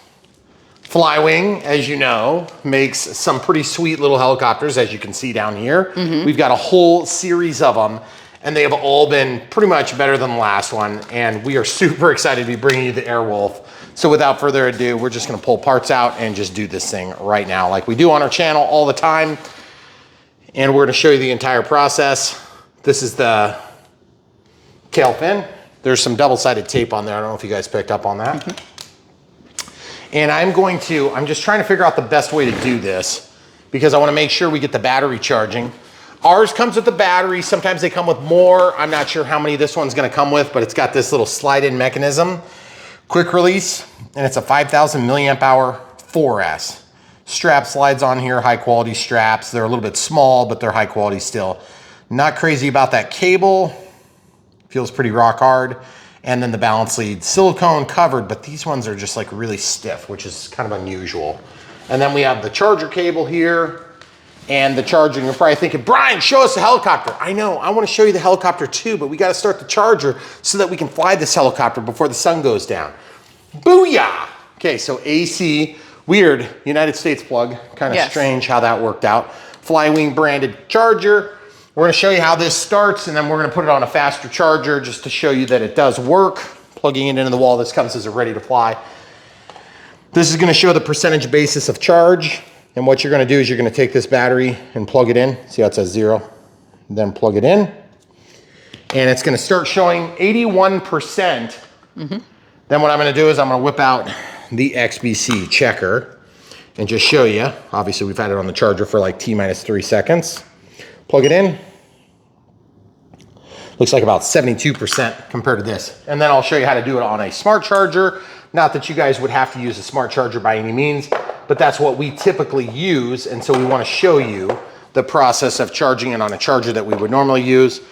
FlyWing, as you know, makes some pretty sweet little helicopters, as you can see down here. We've got a whole series of them, and they have all been pretty much better than the last one, and we are super excited to be bringing you the Airwolf. So without further ado, we're just gonna pull parts out and just do this thing right now, like we do on our channel all the time. And we're gonna show you the entire process. This is the tail fin. There's some double-sided tape on there. I don't know if you guys picked up on that. And I'm just trying to figure out the best way to do this because I wanna make sure we get the battery charging. Ours comes with the battery. Sometimes they come with more. I'm not sure how many this one's gonna come with, but it's got this little slide-in mechanism, quick release, and it's a 5,000 milliamp hour 4S. Strap slides on here, high quality straps. They're a little bit small, but they're high quality still. Not crazy about that cable. Feels pretty rock hard. And then the balance lead, silicone covered, but these ones are just like really stiff, which is kind of unusual. And then we have the charger cable here and the charging. You're probably thinking, Brian, show us the helicopter. I know, I want to show you the helicopter too, but we got to start the charger so that we can fly this helicopter before the sun goes down. Booyah! Okay, so AC, weird United States plug, kind of strange how that worked out. FlyWing branded charger. We're gonna show you how this starts and then we're gonna put it on a faster charger just to show you that it does work. Plugging it into the wall, this comes as a ready to fly. This is gonna show the percentage basis of charge. And what you're gonna do is you're gonna take this battery and plug it in. See how it says 0? Then plug it in. And it's gonna start showing 81%. Then what I'm gonna do is I'm gonna whip out the XBC checker and just show you. Obviously we've had it on the charger for like T-3 seconds. Plug it in. Looks like about 72% compared to this. And then I'll show you how to do it on a smart charger. Not that you guys would have to use a smart charger by any means, but that's what we typically use. And so we want to show you the process of charging it on a charger that we would normally use.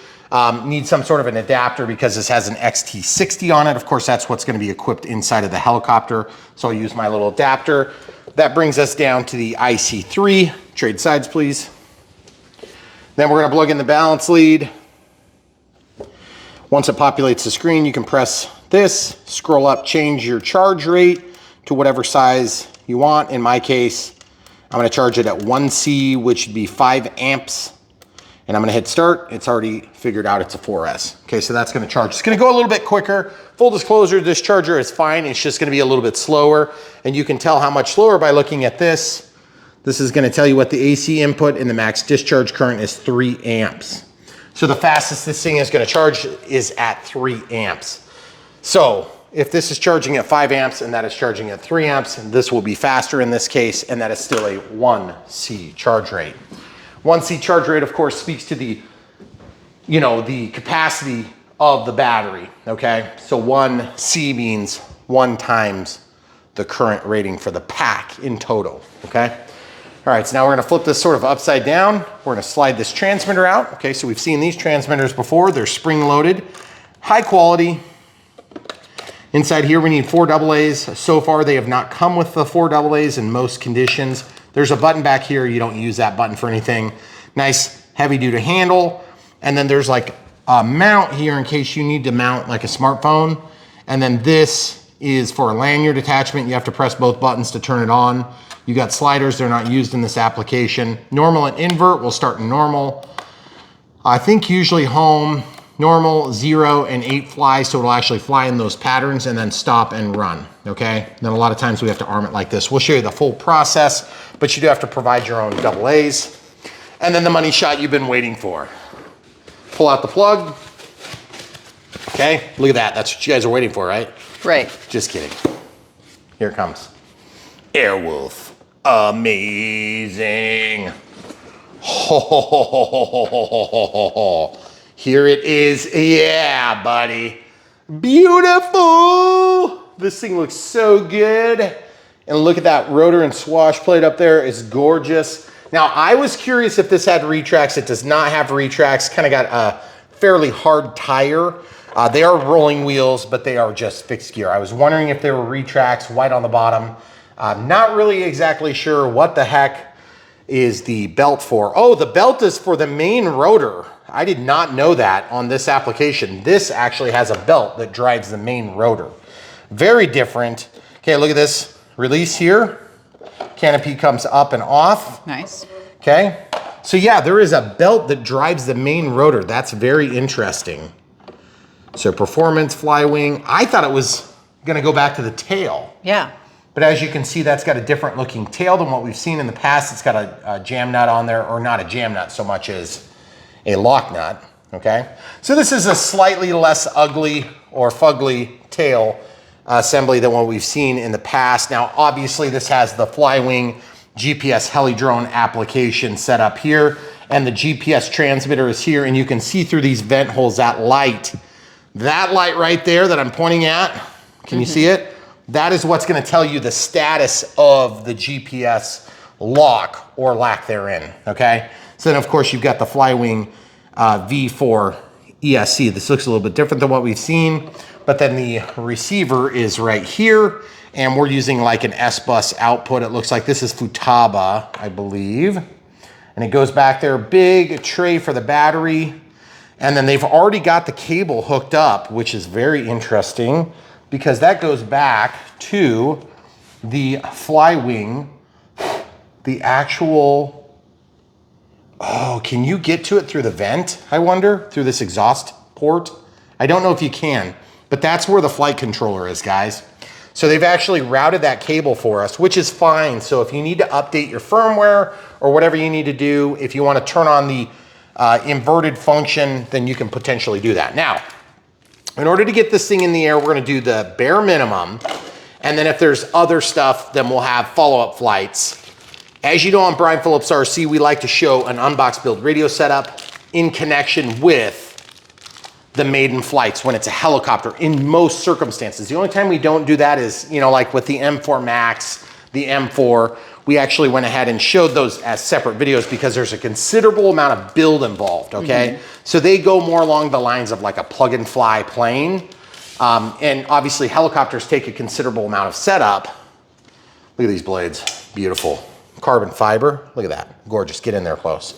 Need some sort of an adapter because this has an XT60 on it. Of course, that's what's going to be equipped inside of the helicopter. So I'll use my little adapter. That brings us down to the IC3. Trade sides, please. Then we're gonna plug in the balance lead. Once it populates the screen, you can press this, scroll up, change your charge rate to whatever size you want. In my case, I'm gonna charge it at 1C, which would be 5 amps. And I'm gonna hit start. It's already figured out it's a 4S. Okay, so that's gonna charge. It's gonna go a little bit quicker. Full disclosure, this charger is fine. It's just gonna be a little bit slower. And you can tell how much slower by looking at this. This is gonna tell you what the AC input and the max discharge current is 3 amps. So the fastest this thing is gonna charge is at 3 amps. So if this is charging at 5 amps and that is charging at 3 amps, this will be faster in this case, and that is still a 1C charge rate. 1C charge rate, of course, speaks to the, the capacity of the battery, okay? So 1C means 1 times the current rating for the pack in total, okay? All right, so now we're gonna flip this sort of upside down. We're gonna slide this transmitter out. Okay, so we've seen these transmitters before. They're spring loaded, high quality. Inside here, we need 4 AA's. So far, they have not come with the 4 AA's in most conditions. There's a button back here. You don't use that button for anything. Nice heavy duty handle. And then there's like a mount here in case you need to mount like a smartphone. And then this is for a lanyard attachment. You have to press both buttons to turn it on. You got sliders, they're not used in this application. Normal and invert, we'll start in normal. I think usually home, normal, 0, and 8 fly, so it'll actually fly in those patterns and then stop and run, okay? Then a lot of times we have to arm it like this. We'll show you the full process, but you do have to provide your own AA's. And then the money shot you've been waiting for. Pull out the plug. Okay, look at that. That's what you guys are waiting for, right? Right. Just kidding. Here it comes. Airwolf. Amazing. Here it is. Yeah, buddy. Beautiful. This thing looks so good. And look at that rotor and swash plate up there. It's gorgeous. Now, I was curious if this had retracts. It does not have retracts. Kind of got a fairly hard tire. They are rolling wheels, but they are just fixed gear. I was wondering if they were retracts, white on the bottom. Not really exactly sure what the heck is the belt for. Oh, the belt is for the main rotor. I did not know that on this application. This actually has a belt that drives the main rotor. Very different. Okay, look at this. Release here. Canopy comes up and off. Nice. Okay. So yeah, there is a belt that drives the main rotor. That's very interesting. So performance, FlyWing. I thought it was gonna go back to the tail. Yeah. But as you can see, that's got a different looking tail than what we've seen in the past. It's got a jam nut on there, or not a jam nut so much as a lock nut, okay? So this is a slightly less ugly or fugly tail assembly than what we've seen in the past. Now, obviously this has the FlyWing GPS heli drone application set up here, and the GPS transmitter is here, and you can see through these vent holes that light right there that I'm pointing at. Can you see it? That is what's gonna tell you the status of the GPS lock or lack therein, okay? So then of course you've got the FlyWing V4 ESC. This looks a little bit different than what we've seen, but then the receiver is right here, and we're using like an S-bus output. It looks like this is Futaba, I believe. And it goes back there, big tray for the battery. And then they've already got the cable hooked up, which is very interesting because that goes back to the FlyWing, the actual, oh, can you get to it through the vent, I wonder, through this exhaust port? I don't know if you can, but that's where the flight controller is, guys. So they've actually routed that cable for us, which is fine. So if you need to update your firmware or whatever you need to do, if you want to turn on the inverted function, then you can potentially do that. Now, in order to get this thing in the air, we're going to do the bare minimum. And then if there's other stuff, then we'll have follow-up flights. As you know, on Brian Phillips RC, we like to show an Unbox build radio setup in connection with the Maiden Flights when it's a helicopter in most circumstances. The only time we don't do that is, you know, like with the M4 Max, the M4, we actually went ahead and showed those as separate videos because there's a considerable amount of build involved, okay? So they go more along the lines of like a plug and fly plane. And obviously helicopters take a considerable amount of setup. Look at these blades, beautiful. Carbon fiber, look at that, gorgeous, get in there close.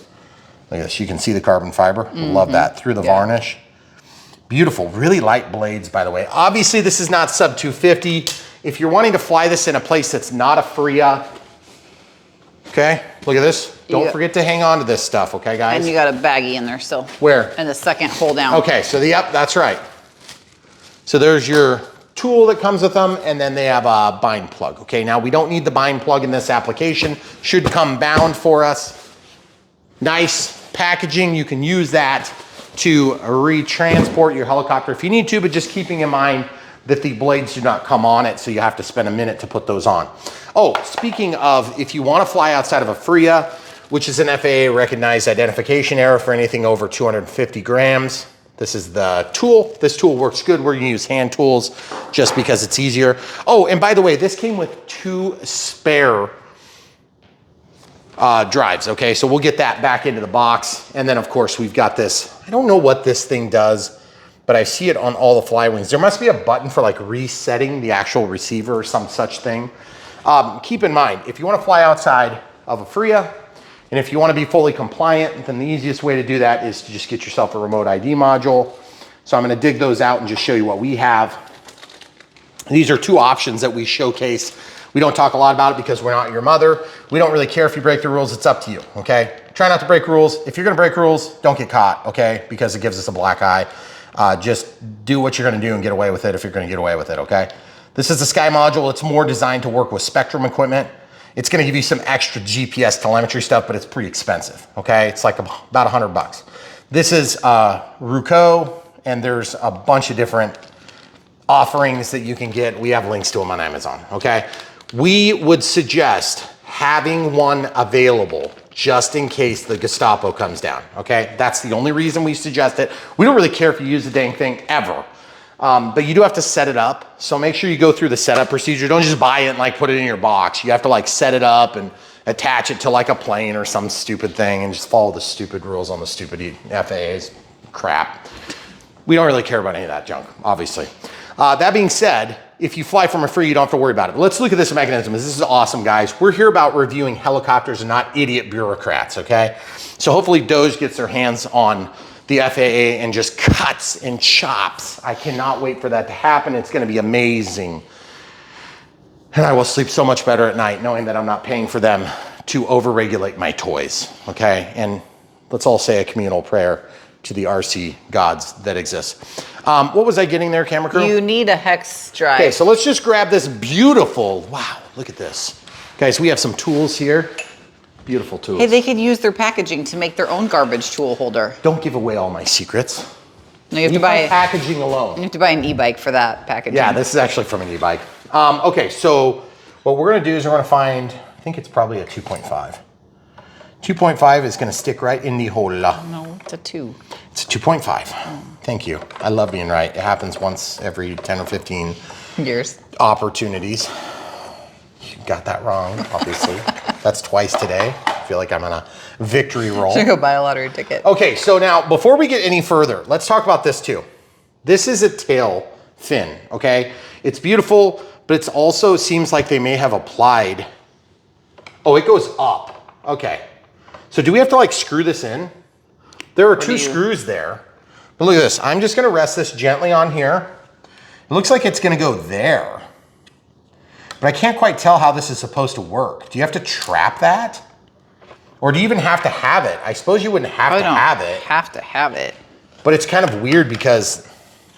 Look at this, you can see the carbon fiber, love that, through the varnish. Beautiful, really light blades, by the way. Obviously this is not sub 250. If you're wanting to fly this in a place that's not a FRIA, okay, look at this. Don't forget to hang on to this stuff, okay, guys? And you got a baggie in there still. Where? In the second hole down. Okay, so yep, that's right. So there's your tool that comes with them, and then they have a bind plug. Okay, now we don't need the bind plug in this application. Should come bound for us. Nice packaging. You can use that to retransport your helicopter if you need to, but just keeping in mind that the blades do not come on it, so you have to spend a minute to put those on. Oh, speaking of, if you want to fly outside of a FRIA, which is an FAA recognized identification error for anything over 250 grams, this is the tool. This tool works good. We're gonna use hand tools just because it's easier. Oh, and by the way, this came with 2 spare drives, okay? So we'll get that back into the box. And then of course we've got this, I don't know what this thing does, but I see it on all the FlyWings. There must be a button for like resetting the actual receiver or some such thing. Keep in mind, if you wanna fly outside of a FRIA, and if you want to be fully compliant, then the easiest way to do that is to just get yourself a remote ID module. So I'm going to dig those out and just show you what we have. These are 2 options that we showcase. We don't talk a lot about it because we're not your mother. We don't really care if you break the rules. It's up to you, okay? Try not to break rules. If you're going to break rules, don't get caught, okay? Because it gives us a black eye. Just do what you're going to do and get away with it if you're going to get away with it, okay? This is the Sky module. It's more designed to work with Spectrum equipment. It's gonna give you some extra GPS telemetry stuff, but it's pretty expensive, okay? It's like about $100. This is Ruco, and there's a bunch of different offerings that you can get. We have links to them on Amazon, okay? We would suggest having one available just in case the Gestapo comes down, okay? That's the only reason we suggest it. We don't really care if you use the dang thing ever, but you do have to set it up. So make sure you go through the setup procedure. Don't just buy it and like put it in your box. You have to like set it up and attach it to like a plane or some stupid thing and just follow the stupid rules on the stupid FAA's crap. We don't really care about any of that junk, obviously. That being said, if you fly from a free, you don't have to worry about it. But let's look at this mechanism. This is awesome, guys. We're here about reviewing helicopters and not idiot bureaucrats, okay? So hopefully DOJ gets their hands on the FAA and just cuts and chops. I cannot wait for that to happen. It's gonna be amazing. And I will sleep so much better at night knowing that I'm not paying for them to overregulate my toys, okay? And let's all say a communal prayer to the RC gods that exist. What was I getting there, camera crew? You need a hex drive. Okay, so let's just grab this beautiful, wow, look at this. Guys, we have some tools here. Beautiful tools. Hey, they could use their packaging to make their own garbage tool holder. Don't give away all my secrets. No, you have to buy packaging alone. You have to buy an e-bike for that packaging. Yeah, this is actually from an e-bike. Okay, so what we're gonna do is we're gonna find, I think it's probably a 2.5. 2.5 is gonna stick right in the hole. No, it's a 2. It's a 2.5. Thank you. I love being right. It happens once every 10 or 15 years. Opportunities. You got that wrong, obviously. That's twice today. I feel like I'm on a victory roll. Should go buy a lottery ticket. Okay, so now before we get any further, let's talk about this too. This is a tail fin, okay? It's beautiful, but it's also seems like they may have applied. Oh, it goes up. Okay. So do we have to like screw this in? There are two screws there. But look at this. I'm just gonna rest this gently on here. It looks like it's gonna go there. But I can't quite tell how this is supposed to work. Do you have to trap that? Or do you even have to have it? I suppose you wouldn't have to have it. Have to have it. But it's kind of weird because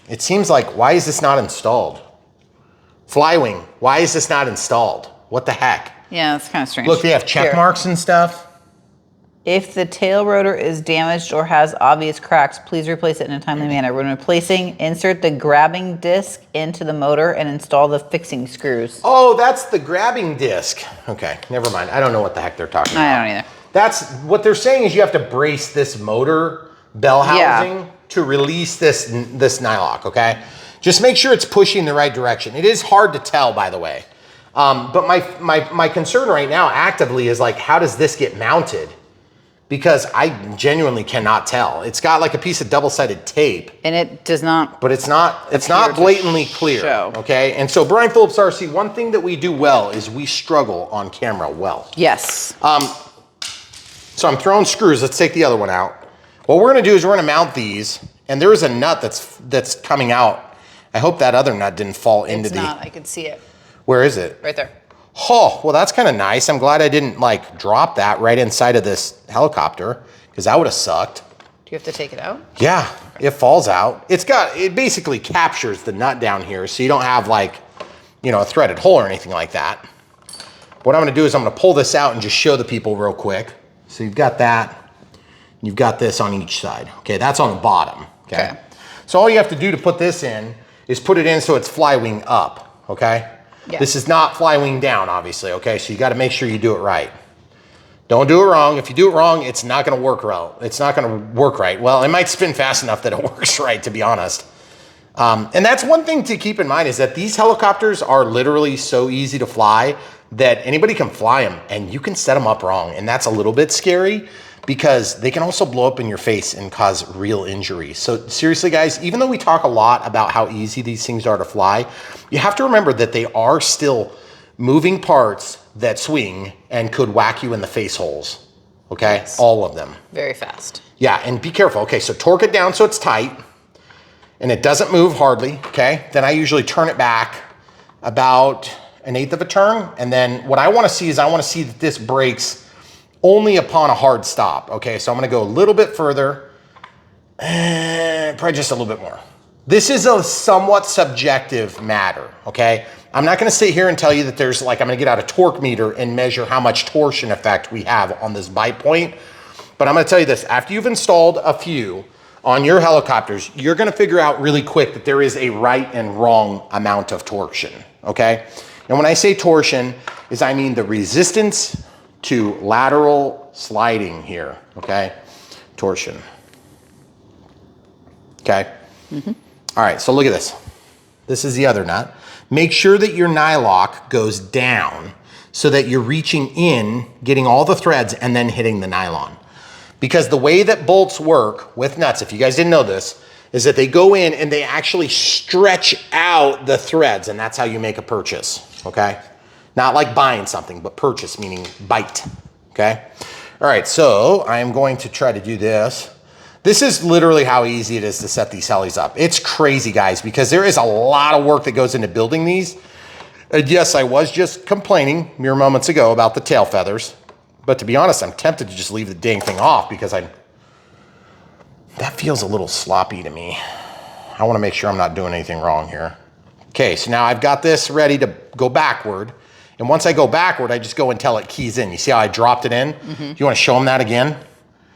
it seems like, why is this not installed? FlyWing, why is this not installed? What the heck? Yeah, that's kind of strange. Look, they have check marks and stuff. If the tail rotor is damaged or has obvious cracks, please replace it in a timely manner. When replacing, insert the grabbing disc into the motor and install the fixing screws. Oh, that's the grabbing disc. Okay, never mind. I don't know what the heck they're talking about. I don't either. That's what they're saying is you have to brace this motor bell housing to release this nylock, okay? Just make sure it's pushing the right direction. It is hard to tell, by the way. But my concern right now actively is like, how does this get mounted? Because I genuinely cannot tell. It's got like a piece of double-sided tape. And it does not. But it's not blatantly clear, okay? And so Brian Phillips RC, one thing that we do well is we struggle on camera well. Yes. So I'm throwing screws. Let's take the other one out. What we're gonna do is we're gonna mount these, and there is a nut that's coming out. I hope that other nut didn't fall into the... It's not, I can see it. Where is it? Right there. Oh, well, that's kind of nice. I'm glad I didn't like drop that right inside of this helicopter because that would have sucked. Do you have to take it out? Yeah, it falls out. It basically captures the nut down here so you don't have like, you know, a threaded hole or anything like that. What I'm gonna do is I'm gonna pull this out and just show the people real quick. So you've got that, you've got this on each side. Okay, that's on the bottom, okay? So all you have to do to put this in is put it in so it's FlyWing up, okay? Yeah. This is not FlyWing down, obviously, okay? So you gotta make sure you do it right. Don't do it wrong. If you do it wrong, it's not gonna work well. It's not gonna work right. Well, it might spin fast enough that it works right, to be honest. And that's one thing to keep in mind is that these helicopters are literally so easy to fly that anybody can fly them and you can set them up wrong. And that's a little bit scary because they can also blow up in your face and cause real injury. So seriously, guys, even though we talk a lot about how easy these things are to fly, you have to remember that they are still moving parts that swing and could whack you in the face holes, okay? Yes. All of them. Very fast. Yeah, and be careful. Okay, so torque it down so it's tight and it doesn't move hardly, okay? Then I usually turn it back about 1/8 of a turn. And then what I wanna see is I wanna see that this brakes only upon a hard stop, okay? So I'm gonna go a little bit further, probably just a little bit more. This is a somewhat subjective matter, okay? I'm not gonna sit here and tell you that there's like, I'm gonna get out a torque meter and measure how much torsion effect we have on this bite point, but I'm gonna tell you this, after you've installed a few on your helicopters, you're gonna figure out really quick that there is a right and wrong amount of torsion, okay? And when I say torsion, I mean the resistance to lateral sliding here, okay? Torsion. Okay? All right, so look at this. This is the other nut. Make sure that your nylock goes down so that you're reaching in, getting all the threads, and then hitting the nylon. Because the way that bolts work with nuts, if you guys didn't know this, is that they go in and they actually stretch out the threads, and that's how you make a purchase, okay? Not like buying something, but purchase, meaning bite, okay? All right, so I am going to try to do this. This is literally how easy it is to set these helis up. It's crazy, guys, because there is a lot of work that goes into building these. And yes, I was just complaining mere moments ago about the tail feathers, but to be honest, I'm tempted to just leave the dang thing off because that feels a little sloppy to me. I want to make sure I'm not doing anything wrong here. Okay, so now I've got this ready to go backward. And once I go backward, I just go until it keys in. You see how I dropped it in? Do you want to show them that again?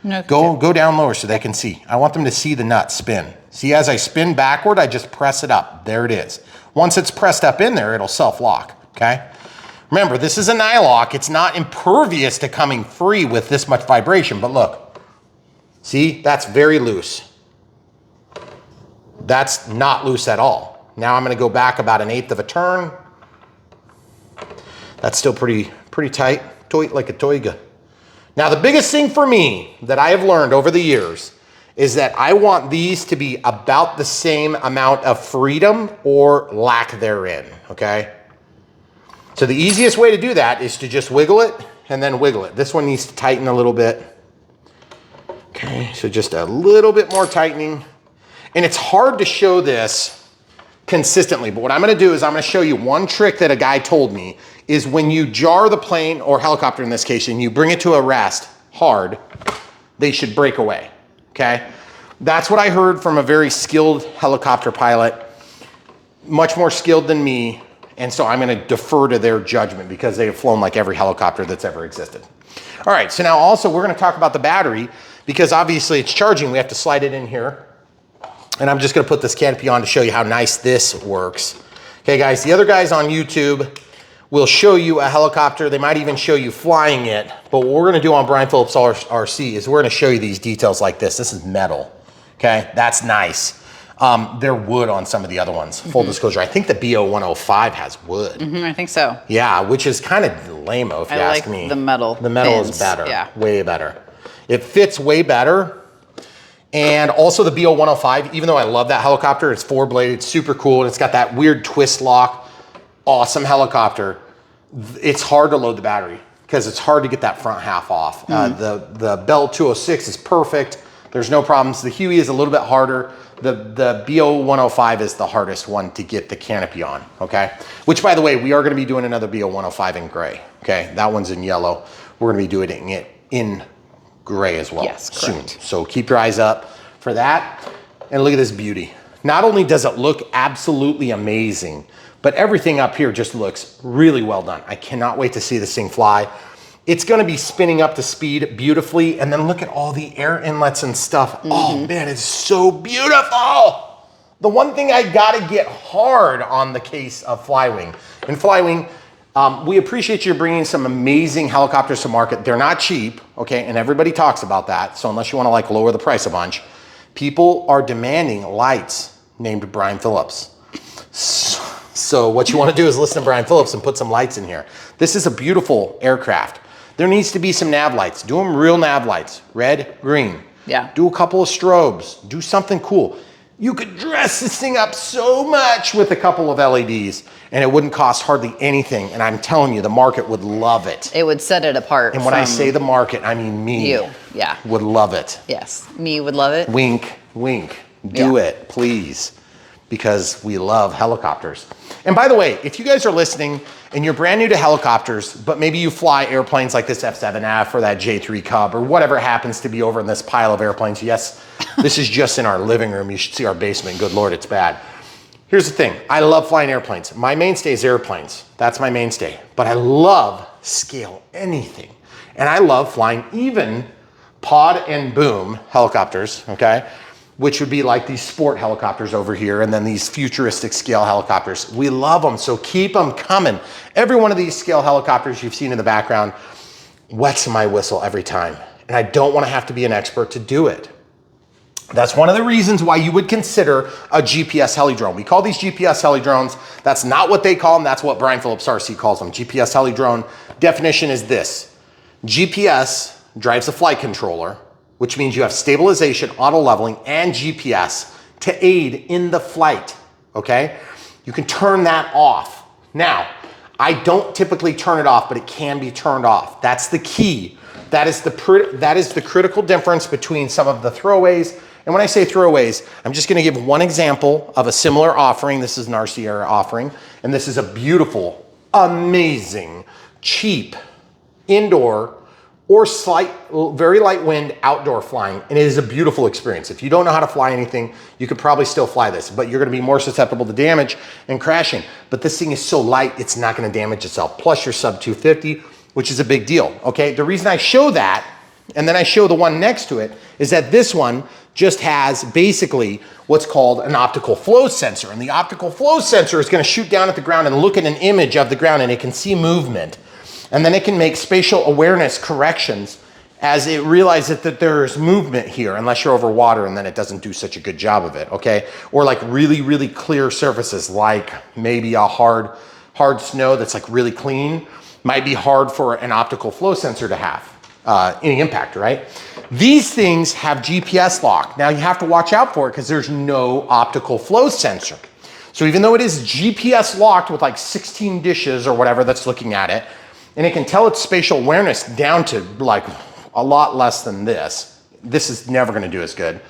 No, Go down lower so they can see. I want them to see the nut spin. See, as I spin backward, I just press it up. There it is. Once it's pressed up in there, it'll self-lock, okay? Remember, this is a nylock. It's not impervious to coming free with this much vibration, but look. See, that's very loose. That's not loose at all. Now I'm gonna go back about 1/8 of a turn. That's still pretty tight, like a toiga. Now, the biggest thing for me that I have learned over the years is that I want these to be about the same amount of freedom or lack therein, okay? So the easiest way to do that is to just wiggle it and then wiggle it. This one needs to tighten a little bit. Okay, so just a little bit more tightening. And it's hard to show this consistently, but what I'm gonna do is I'm gonna show you one trick that a guy told me is when you jar the plane, or helicopter in this case, and you bring it to a rest hard, they should break away, okay? That's what I heard from a very skilled helicopter pilot, much more skilled than me, and so I'm gonna defer to their judgment because they have flown like every helicopter that's ever existed. All right, so now also we're gonna talk about the battery because obviously it's charging, we have to slide it in here. And I'm just gonna put this canopy on to show you how nice this works. Okay guys, the other guys on YouTube will show you a helicopter. They might even show you flying it. But what we're gonna do on Brian Phillips RC is we're gonna show you these details like this. This is metal, okay? That's nice. They're wood on some of the other ones. Full disclosure, I think the BO105 has wood. I think so. Yeah, which is kind of lame-o if you ask me. I like the metal. The metal fins. is better, yeah. Way better. It fits way better. And also the BO105, even though I love that helicopter, it's 4-bladed, super cool, and it's got that weird twist lock, awesome helicopter. It's hard to load the battery because it's hard to get that front half off. The Bell 206 is perfect. There's no problems. The Huey is a little bit harder. The BO105 is the hardest one to get the canopy on, okay? Which, by the way, we are gonna be doing another BO105 in gray, okay? That one's in yellow. We're gonna be doing it in gray as well soon. So keep your eyes up for that. And look at this beauty. Not only does it look absolutely amazing, but everything up here just looks really well done. I cannot wait to see this thing fly. It's gonna be spinning up to speed beautifully, and then look at all the air inlets and stuff. Oh man, it's so beautiful. The one thing I gotta get hard on the case of FlyWing. In FlyWing, we appreciate you bringing some amazing helicopters to market. They're not cheap, okay? And everybody talks about that. So unless you wanna like lower the price a bunch, people are demanding lights named Brian Phillips. So what you wanna do is listen to Brian Phillips and put some lights in here. This is a beautiful aircraft. There needs to be some nav lights. Do them real nav lights, red, green. Yeah. Do a couple of strobes, do something cool. You could dress this thing up so much with a couple of LEDs and it wouldn't cost hardly anything. And I'm telling you, the market would love it. It would set it apart. And when I say the market, I mean me. You, yeah. Would love it. Yes, me would love it. Wink, wink. Do it, please. Because we love helicopters. And by the way, if you guys are listening and you're brand new to helicopters, but maybe you fly airplanes like this F7F or that J3 Cub or whatever it happens to be over in this pile of airplanes. Yes, this is just in our living room. You should see our basement. Good Lord, it's bad. Here's the thing. I love flying airplanes. My mainstay is airplanes. That's my mainstay. But I love scale anything. And I love flying even pod and boom helicopters, okay? Which would be like these sport helicopters over here and then these futuristic scale helicopters. We love them, so keep them coming. Every one of these scale helicopters you've seen in the background, wets my whistle every time. And I don't want to have to be an expert to do it. That's one of the reasons why you would consider a GPS heli drone. We call these GPS heli drones. That's not what they call them. That's what Brian Phillips RC calls them. GPS heli drone definition is this. GPS drives the flight controller, which means you have stabilization, auto leveling, and GPS to aid in the flight, okay? You can turn that off. Now, I don't typically turn it off, but it can be turned off. That's the key. That is the critical difference between some of the throwaways. And when I say throwaways, I'm just gonna give one example of a similar offering. This is an RC Air offering, and this is a beautiful, amazing, cheap, indoor, or very light wind outdoor flying. And it is a beautiful experience. If you don't know how to fly anything, you could probably still fly this, but you're gonna be more susceptible to damage and crashing. But this thing is so light, it's not gonna damage itself. Plus you're sub 250, which is a big deal, okay? The reason I show that, and then I show the one next to it, is that this one just has basically what's called an optical flow sensor. And the optical flow sensor is gonna shoot down at the ground and look at an image of the ground, and it can see movement. And then it can make spatial awareness corrections as it realizes that there's movement here, unless you're over water, and then it doesn't do such a good job of it, okay? Or like really, really clear surfaces, like maybe a hard snow that's like really clean, might be hard for an optical flow sensor to have any impact, right? These things have GPS lock. Now you have to watch out for it because there's no optical flow sensor. So even though it is GPS locked with like 16 dishes or whatever that's looking at it, and it can tell its spatial awareness down to like a lot less than this. This is never gonna do as good.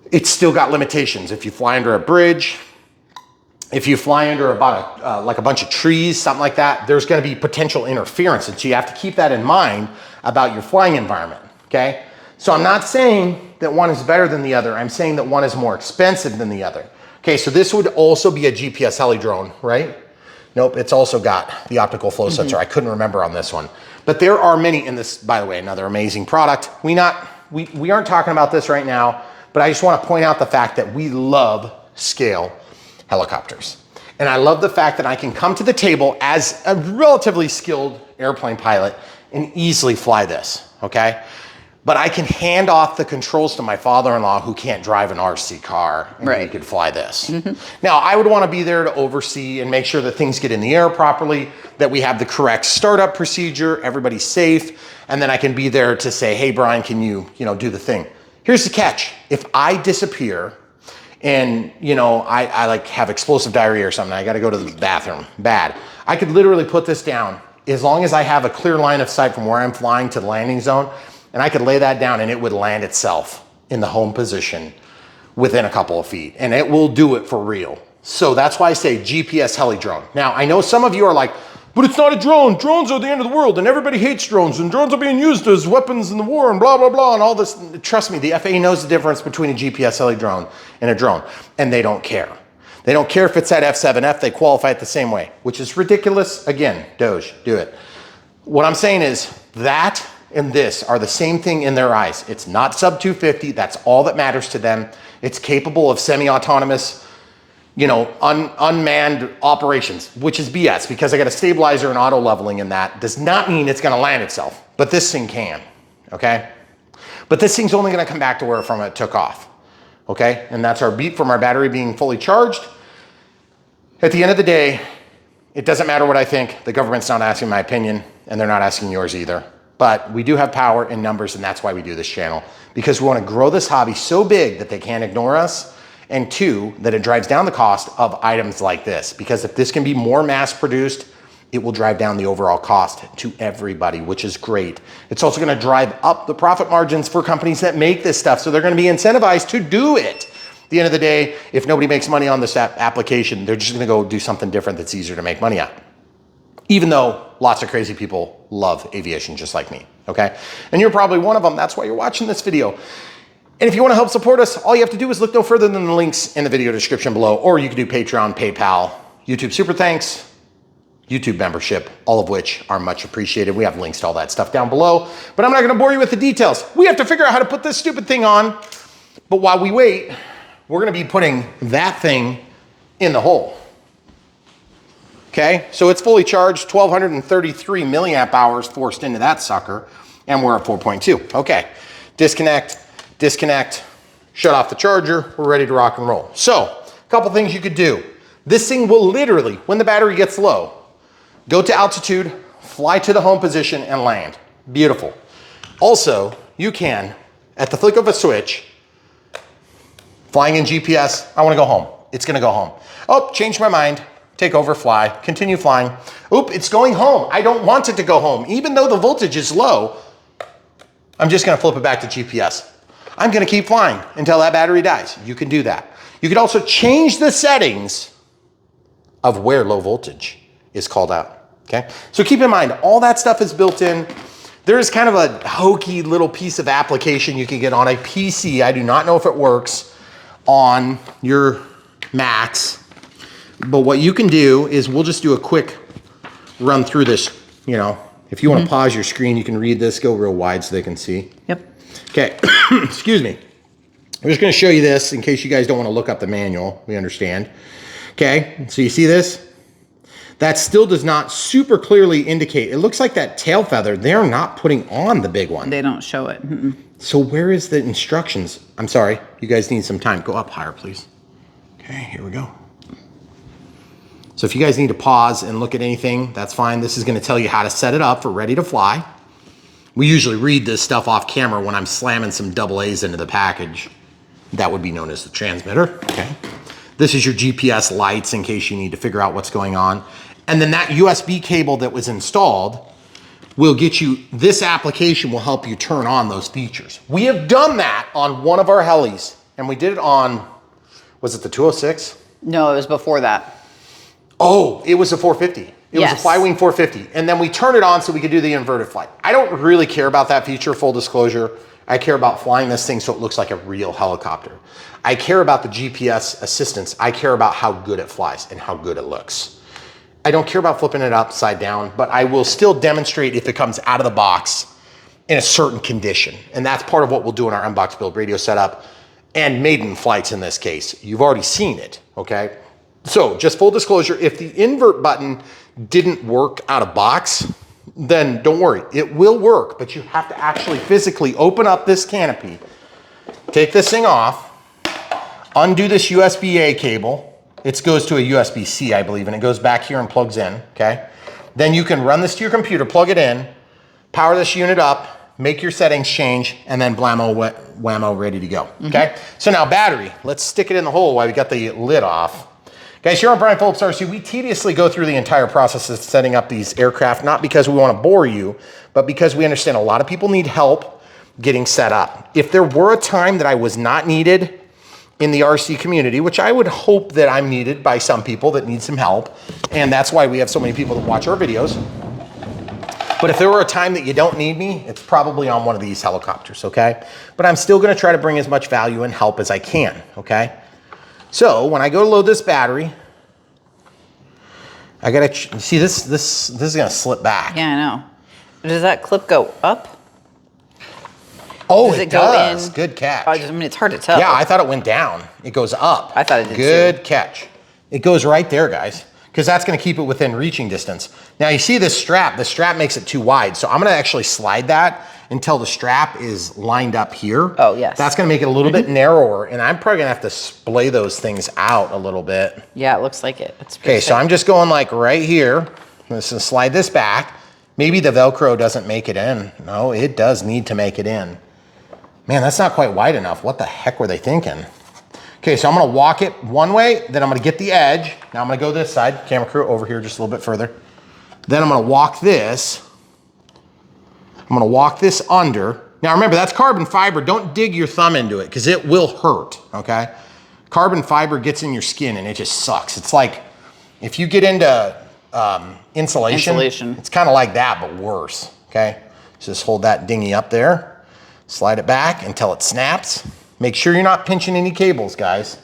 It's still got limitations. If you fly under a bridge, if you fly under about like a bunch of trees, something like that, there's gonna be potential interference. And so you have to keep that in mind about your flying environment, okay? So I'm not saying that one is better than the other. I'm saying that one is more expensive than the other. Okay, so this would also be a GPS heli drone, right? Nope, it's also got the optical flow sensor. I couldn't remember on this one. But there are many in this, by the way, another amazing product. We aren't talking about this right now, but I just want to point out the fact that we love scale helicopters. And I love the fact that I can come to the table as a relatively skilled airplane pilot and easily fly this, okay? But I can hand off the controls to my father-in-law who can't drive an RC car, and he could fly this. Now, I would want to be there to oversee and make sure that things get in the air properly, that we have the correct startup procedure, everybody's safe, and then I can be there to say, hey, Brian, can you do the thing? Here's the catch. If I disappear and, I like have explosive diarrhea or something, I got to go to the bathroom, bad. I could literally put this down as long as I have a clear line of sight from where I'm flying to the landing zone. And I could lay that down and it would land itself in the home position within a couple of feet. And it will do it for real. So that's why I say GPS heli drone. Now, I know some of you are like, but it's not a drone. Drones are the end of the world and everybody hates drones and drones are being used as weapons in the war and blah, blah, blah and all this. Trust me, the FAA knows the difference between a GPS heli drone and a drone, and they don't care. They don't care if it's at F7F, they qualify it the same way, which is ridiculous. Again, Doge, do it. What I'm saying is that and this are the same thing in their eyes. It's not sub 250, that's all that matters to them. It's capable of semi-autonomous, unmanned operations, which is BS because I got a stabilizer and auto leveling in that. Does not mean it's gonna land itself, but this thing can, okay? But this thing's only gonna come back to where from it took off, okay? And that's our beep from our battery being fully charged. At the end of the day, it doesn't matter what I think. The government's not asking my opinion and they're not asking yours either. But we do have power in numbers, and that's why we do this channel, because we want to grow this hobby so big that they can't ignore us, and two, that it drives down the cost of items like this, because if this can be more mass produced, it will drive down the overall cost to everybody, which is great. It's also going to drive up the profit margins for companies that make this stuff, so they're going to be incentivized to do it. At the end of the day, if nobody makes money on this application, they're just going to go do something different that's easier to make money at. Even though lots of crazy people love aviation just like me, okay? And you're probably one of them. That's why you're watching this video. And if you want to help support us, all you have to do is look no further than the links in the video description below, or you can do Patreon, PayPal, YouTube Super Thanks, YouTube membership, all of which are much appreciated. We have links to all that stuff down below, but I'm not going to bore you with the details. We have to figure out how to put this stupid thing on. But while we wait, we're going to be putting that thing in the hole. Okay, so it's fully charged, 1,233 milliamp hours forced into that sucker, and we're at 4.2. Okay, disconnect, shut off the charger, we're ready to rock and roll. So, a couple things you could do. This thing will literally, when the battery gets low, go to altitude, fly to the home position, and land. Beautiful. Also, you can, at the flick of a switch, flying in GPS, I wanna go home. It's gonna go home. Oh, changed my mind. Take over, fly, continue flying. Oop, it's going home. I don't want it to go home. Even though the voltage is low, I'm just gonna flip it back to GPS. I'm gonna keep flying until that battery dies. You can do that. You can also change the settings of where low voltage is called out, okay? So keep in mind, all that stuff is built in. There is kind of a hokey little piece of application you can get on a PC. I do not know if it works on your Macs. But what you can do is we'll just do a quick run through this, you know. If you want to pause your screen, you can read this, go real wide so they can see. Yep. Okay, excuse me. I'm just going to show you this in case you guys don't want to look up the manual. We understand. Okay, so you see this? That still does not super clearly indicate. It looks like that tail feather, they're not putting on the big one. They don't show it. So where is the instructions? I'm sorry, you guys need some time. Go up higher, please. Okay, here we go. So if you guys need to pause and look at anything, that's fine. This is gonna tell you how to set it up for ready to fly. We usually read this stuff off camera when I'm slamming some AA's into the package. That would be known as the transmitter, okay? This is your GPS lights in case you need to figure out what's going on. And then that USB cable that was installed will get you, this application will help you turn on those features. We have done that on one of our helis, and we did it on, was it the 206? No, it was before that. Oh, it was a 450. It was a FlyWing 450. And then we turned it on so we could do the inverted flight. I don't really care about that feature, full disclosure. I care about flying this thing so it looks like a real helicopter. I care about the GPS assistance. I care about how good it flies and how good it looks. I don't care about flipping it upside down, but I will still demonstrate if it comes out of the box in a certain condition. And that's part of what we'll do in our Unbox build radio setup and Maiden Flights in this case. You've already seen it, okay? So just full disclosure, if the invert button didn't work out of box, then don't worry, it will work, but you have to actually physically open up this canopy, take this thing off, undo this USB-A cable. It goes to a USB-C, I believe, and it goes back here and plugs in, okay? Then you can run this to your computer, plug it in, power this unit up, make your settings change, and then blammo, whammo, ready to go, okay? So now battery, let's stick it in the hole while we got the lid off. Guys, here on Brian Phillips RC, we tediously go through the entire process of setting up these aircraft, not because we want to bore you, but because we understand a lot of people need help getting set up. If there were a time that I was not needed in the RC community, which I would hope that I'm needed by some people that need some help, and that's why we have so many people that watch our videos. But if there were a time that you don't need me, it's probably on one of these helicopters, okay? But I'm still gonna try to bring as much value and help as I can, okay? So when I go to load this battery, I gotta, see this is gonna slip back. Yeah, I know. Does that clip go up? Oh, it does. Good catch. I mean, it's hard to tell. Yeah, I thought it went down. It goes up. I thought it did Good too. catch. It goes right there, guys, because that's gonna keep it within reaching distance. Now you see this strap, the strap makes it too wide. So I'm gonna actually slide that until the strap is lined up here. Oh, yes. That's gonna make it a little bit narrower, and I'm probably gonna have to splay those things out a little bit. Yeah, it looks like it. Okay, so I'm just going like right here. I'm just gonna slide this back. Maybe the Velcro doesn't make it in. No, it does need to make it in. Man, that's not quite wide enough. What the heck were they thinking? Okay, so I'm gonna walk it one way, then I'm gonna get the edge. Now I'm gonna go this side, camera crew over here just a little bit further. Then I'm gonna walk this. I'm gonna walk this under. Now remember, that's carbon fiber. Don't dig your thumb into it because it will hurt, okay? Carbon fiber gets in your skin and it just sucks. It's like, if you get into insulation, it's kind of like that, but worse, okay? So just hold that dinghy up there, slide it back until it snaps. Make sure you're not pinching any cables, guys.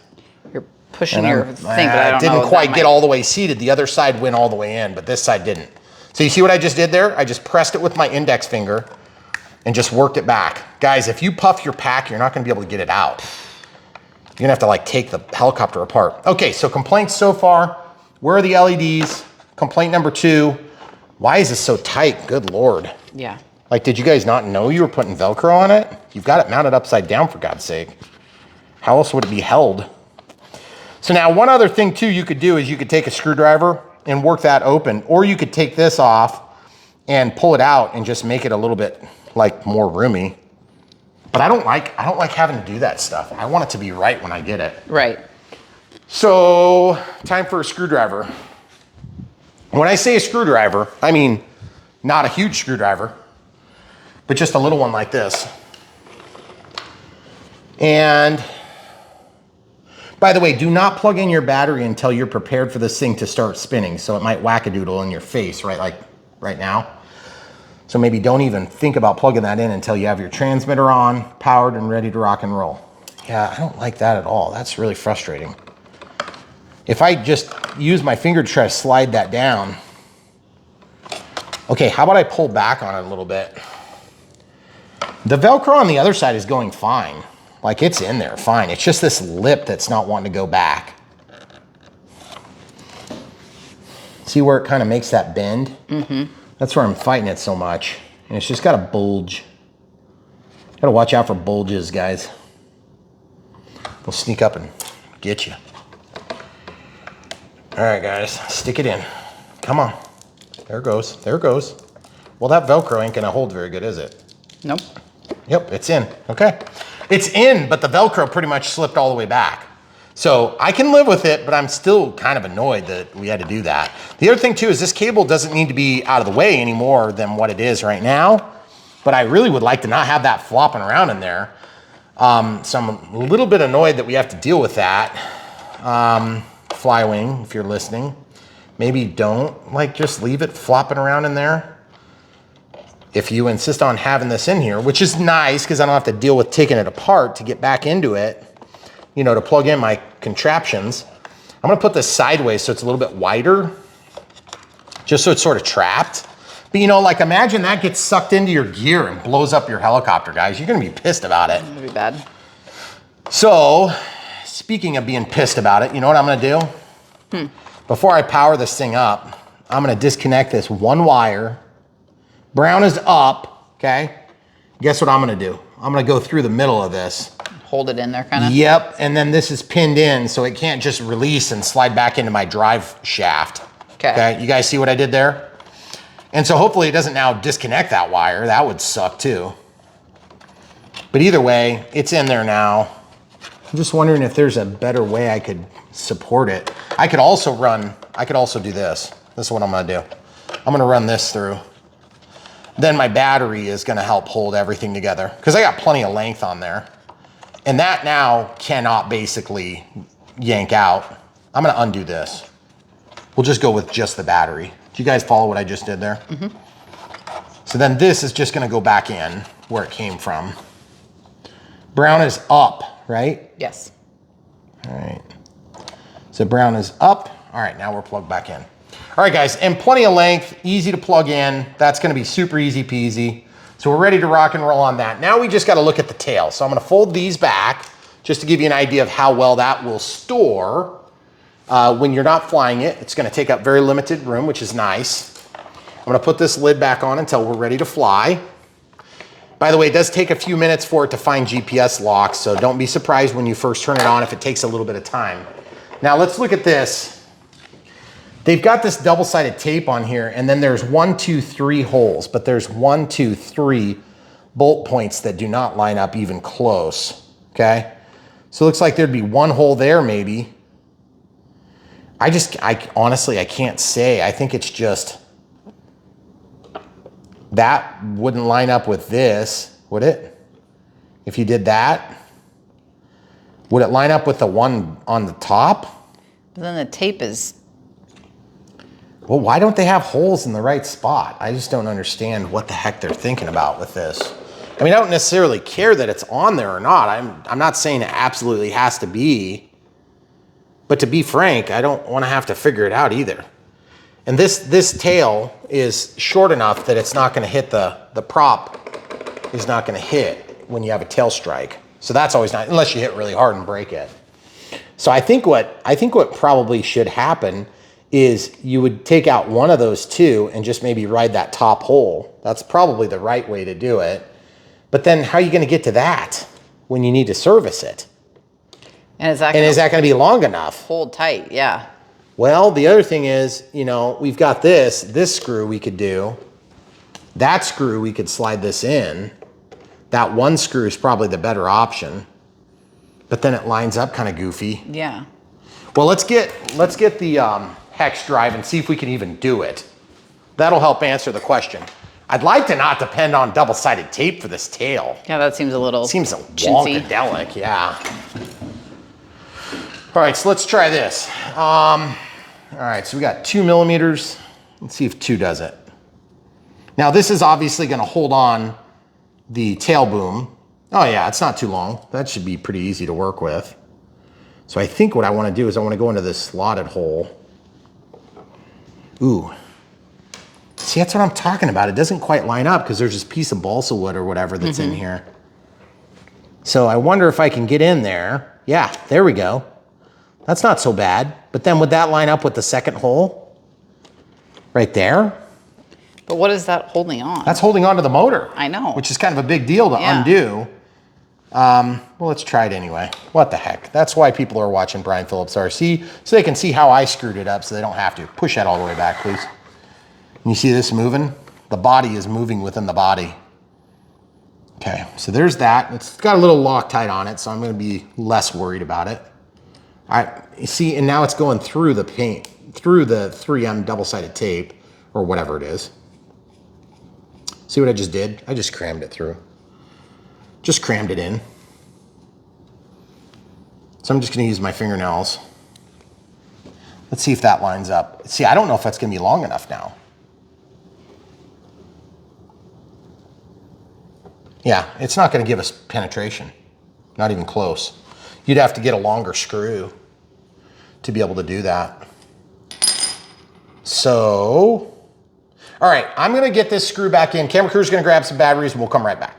You're pushing your thing, but I don't know. It didn't quite get all the way seated. The other side went all the way in, but this side didn't. So you see what I just did there? I just pressed it with my index finger and just worked it back. Guys, if you puff your pack, you're not gonna be able to get it out. You're gonna have to like take the helicopter apart. Okay, so complaints so far, where are the LEDs? Complaint number 2, why is this so tight? Good Lord. Yeah. Like, did you guys not know you were putting Velcro on it? You've got it mounted upside down, for God's sake. How else would it be held? So now one other thing too you could do is you could take a screwdriver and work that open, or you could take this off and pull it out and just make it a little bit like more roomy. But I don't like having to do that stuff. I want it to be right when I get it. Right. So time for a screwdriver. When I say a screwdriver, I mean not a huge screwdriver, but just a little one like this. And by the way, do not plug in your battery until you're prepared for this thing to start spinning. So it might whack-a-doodle in your face, right? Like right now. So maybe don't even think about plugging that in until you have your transmitter on, powered and ready to rock and roll. Yeah, I don't like that at all. That's really frustrating. If I just use my finger to try to slide that down. Okay, how about I pull back on it a little bit? The Velcro on the other side is going fine. Like it's in there, fine. It's just this lip that's not wanting to go back. See where it kind of makes that bend? Mm-hmm. That's where I'm fighting it so much. And it's just got a bulge. Gotta watch out for bulges, guys. They'll sneak up and get you. All right, guys, stick it in. Come on. There it goes, there it goes. Well, that Velcro ain't gonna hold very good, is it? Nope. Yep, it's in, okay. It's in, but the Velcro pretty much slipped all the way back. So I can live with it, but I'm still kind of annoyed that we had to do that. The other thing too is this cable doesn't need to be out of the way any more than what it is right now, but I really would like to not have that flopping around in there. So I'm a little bit annoyed that we have to deal with that. FlyWing, if you're listening, maybe don't like just leave it flopping around in there. If you insist on having this in here, which is nice because I don't have to deal with taking it apart to get back into it, you know, to plug in my contraptions. I'm gonna put this sideways so it's a little bit wider, just so it's sort of trapped. But you know, like imagine that gets sucked into your gear and blows up your helicopter, guys. You're gonna be pissed about it. That'd be bad. So, speaking of being pissed about it, you know what I'm gonna do? Before I power this thing up, I'm gonna disconnect this one wire. Brown is up, okay? Guess what I'm gonna do? I'm gonna go through the middle of this. Hold it in there, kind of? Yep, and then this is pinned in so it can't just release and slide back into my drive shaft. Okay, you guys see what I did there? And so hopefully it doesn't now disconnect that wire. That would suck too. But either way, it's in there now. I'm just wondering if there's a better way I could support it. I could also do this. This is what I'm gonna do. I'm gonna run this through. Then my battery is gonna help hold everything together because I got plenty of length on there. And that now cannot basically yank out. I'm gonna undo this. We'll just go with just the battery. Do you guys follow what I just did there? Mm-hmm. So then this is just gonna go back in where it came from. Brown is up, right? Yes. All right. So brown is up. All right, now we're plugged back in. All right, guys, and plenty of length, easy to plug in. That's gonna be super easy peasy. So we're ready to rock and roll on that. Now we just gotta look at the tail. So I'm gonna fold these back just to give you an idea of how well that will store when you're not flying it. It's gonna take up very limited room, which is nice. I'm gonna put this lid back on until we're ready to fly. By the way, it does take a few minutes for it to find GPS locks, so don't be surprised when you first turn it on if it takes a little bit of time. Now let's look at this. They've got this double-sided tape on here, and then there's 1, 2, 3 holes, but there's 1, 2, 3 bolt points that do not line up even close, okay? So it looks like there'd be one hole there maybe. Honestly, I can't say. I think it's just, that wouldn't line up with this, would it? If you did that, would it line up with the one on the top? But then the tape is... Well, why don't they have holes in the right spot? I just don't understand what the heck they're thinking about with this. I mean, I don't necessarily care that it's on there or not. I'm not saying it absolutely has to be. But to be frank, I don't want to have to figure it out either. And this tail is short enough that it's not going to hit the prop is not going to hit when you have a tail strike. So that's always not, unless you hit really hard and break it. So I think what probably should happen is you would take out one of those two and just maybe ride that top hole. That's probably the right way to do it. But then how are you going to get to that when you need to service it? And is that going to be long enough? Hold tight, yeah. Well, the other thing is, you know, we've got this screw we could do. That screw, we could slide this in. That one screw is probably the better option. But then it lines up kind of goofy. Yeah. Well, let's get the hex drive and see if we can even do it. That'll help answer the question. I'd like to not depend on double-sided tape for this tail. Yeah, that seems a little Seems chintzy. wonkadelic, yeah. All right, so let's try this. All right, so we got 2 millimeters. Let's see if 2 does it. Now this is obviously gonna hold on the tail boom. Oh yeah, it's not too long. That should be pretty easy to work with. So I think what I wanna do is I wanna go into this slotted hole. Ooh. See, that's what I'm talking about. It doesn't quite line up because there's this piece of balsa wood or whatever that's in here. So I wonder if I can get in there. Yeah, there we go. That's not so bad. But then would that line up with the second hole? Right there? But what is that holding on? That's holding on to the motor. I know. Which is kind of a big deal to undo. Well, let's try it anyway. What the heck? That's why people are watching Brian Phillips RC, so they can see how I screwed it up so they don't have to. Push that all the way back, please. You see this moving? The body is moving within the body. Okay, so there's that. It's got a little Loctite on it, so I'm gonna be less worried about it. All right, you see, and now it's going through the paint, through the 3M double-sided tape, or whatever it is. See what I just did? I just crammed it through. Just crammed it in. So I'm just gonna use my fingernails. Let's see if that lines up. See, I don't know if that's gonna be long enough now. Yeah, it's not gonna give us penetration. Not even close. You'd have to get a longer screw to be able to do that. So, all right, I'm gonna get this screw back in. Camera crew's gonna grab some batteries and we'll come right back.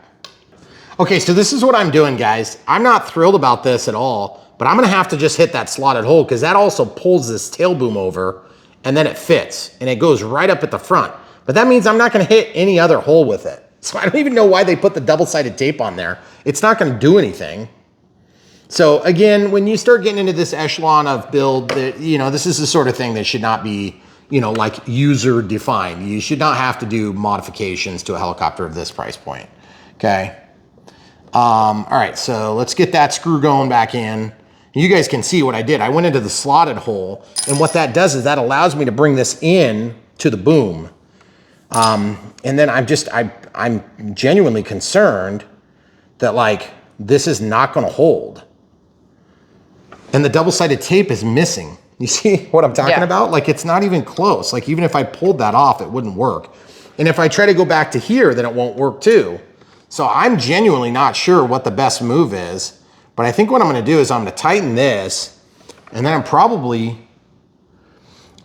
Okay, so this is what I'm doing, guys. I'm not thrilled about this at all, but I'm gonna have to just hit that slotted hole because that also pulls this tail boom over and then it fits and it goes right up at the front. But that means I'm not gonna hit any other hole with it. So I don't even know why they put the double-sided tape on there. It's not gonna do anything. So again, when you start getting into this echelon of build, you know, this is the sort of thing that should not be, you know, like user defined. You should not have to do modifications to a helicopter of this price point, okay? All right, so let's get that screw going back in. You guys can see what I did. I went into the slotted hole, and what that does is that allows me to bring this in to the boom. And then I'm genuinely concerned that like, this is not gonna hold. And the double-sided tape is missing. You see what I'm talking about? Like it's not even close. Like even if I pulled that off, it wouldn't work. And if I try to go back to here, then it won't work too. So I'm genuinely not sure what the best move is, but I think what I'm gonna do is I'm gonna tighten this, and then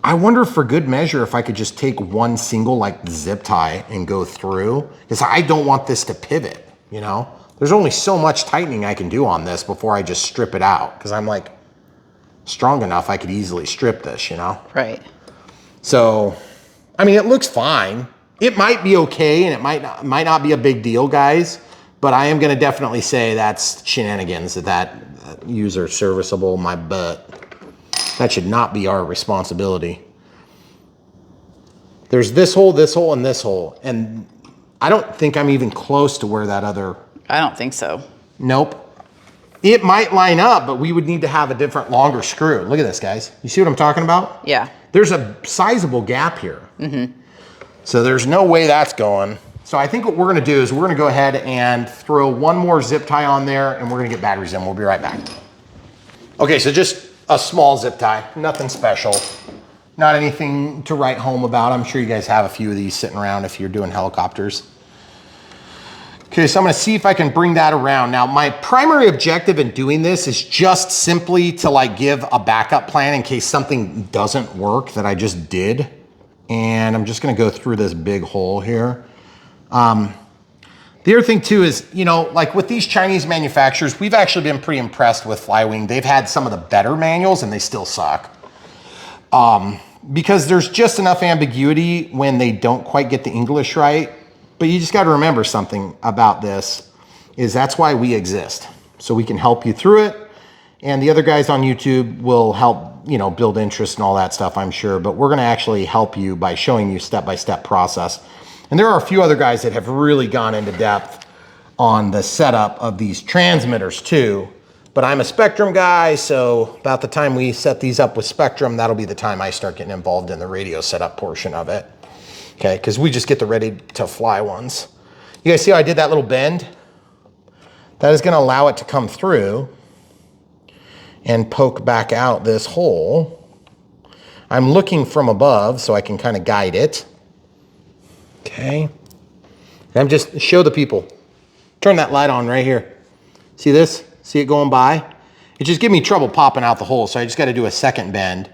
I wonder for good measure if I could just take one single like zip tie and go through, because I don't want this to pivot, you know? There's only so much tightening I can do on this before I just strip it out, because I'm like strong enough I could easily strip this, you know? Right. So, I mean, it looks fine. It might be okay, and it might not be a big deal, guys, but I am gonna definitely say that's shenanigans, that user serviceable my butt. That should not be our responsibility. There's this hole, and this hole, and I don't think I'm even close to where that other... I don't think so. Nope. It might line up, but we would need to have a different, longer screw. Look at this, guys. You see what I'm talking about? Yeah. There's a sizable gap here. So there's no way that's going. So I think what we're gonna do is we're gonna go ahead and throw one more zip tie on there, and we're gonna get batteries in. We'll be right back. Okay, so just a small zip tie, nothing special. Not anything to write home about. I'm sure you guys have a few of these sitting around if you're doing helicopters. Okay, so I'm gonna see if I can bring that around. Now, my primary objective in doing this is just simply to like give a backup plan in case something doesn't work that I just did. And I'm just gonna go through this big hole here. The other thing too is, you know, like with these Chinese manufacturers, we've actually been pretty impressed with FlyWing. They've had some of the better manuals and they still suck. because there's just enough ambiguity when they don't quite get the English right. But you just got to remember something about this, is that's why we exist. So we can help you through it. And the other guys on YouTube will help, you know, build interest and all that stuff, I'm sure. But we're going to actually help you by showing you step-by-step process. And there are a few other guys that have really gone into depth on the setup of these transmitters too. But I'm a Spectrum guy, so about the time we set these up with Spectrum, that'll be the time I start getting involved in the radio setup portion of it. Okay, because we just get the ready to fly ones. You guys see how I did that little bend? That is gonna allow it to come through and poke back out this hole. I'm looking from above so I can kind of guide it. Okay, and I'm just, show the people. Turn that light on right here. See this? See it going by? It just give me trouble popping out the hole, so I just got to do a second bend.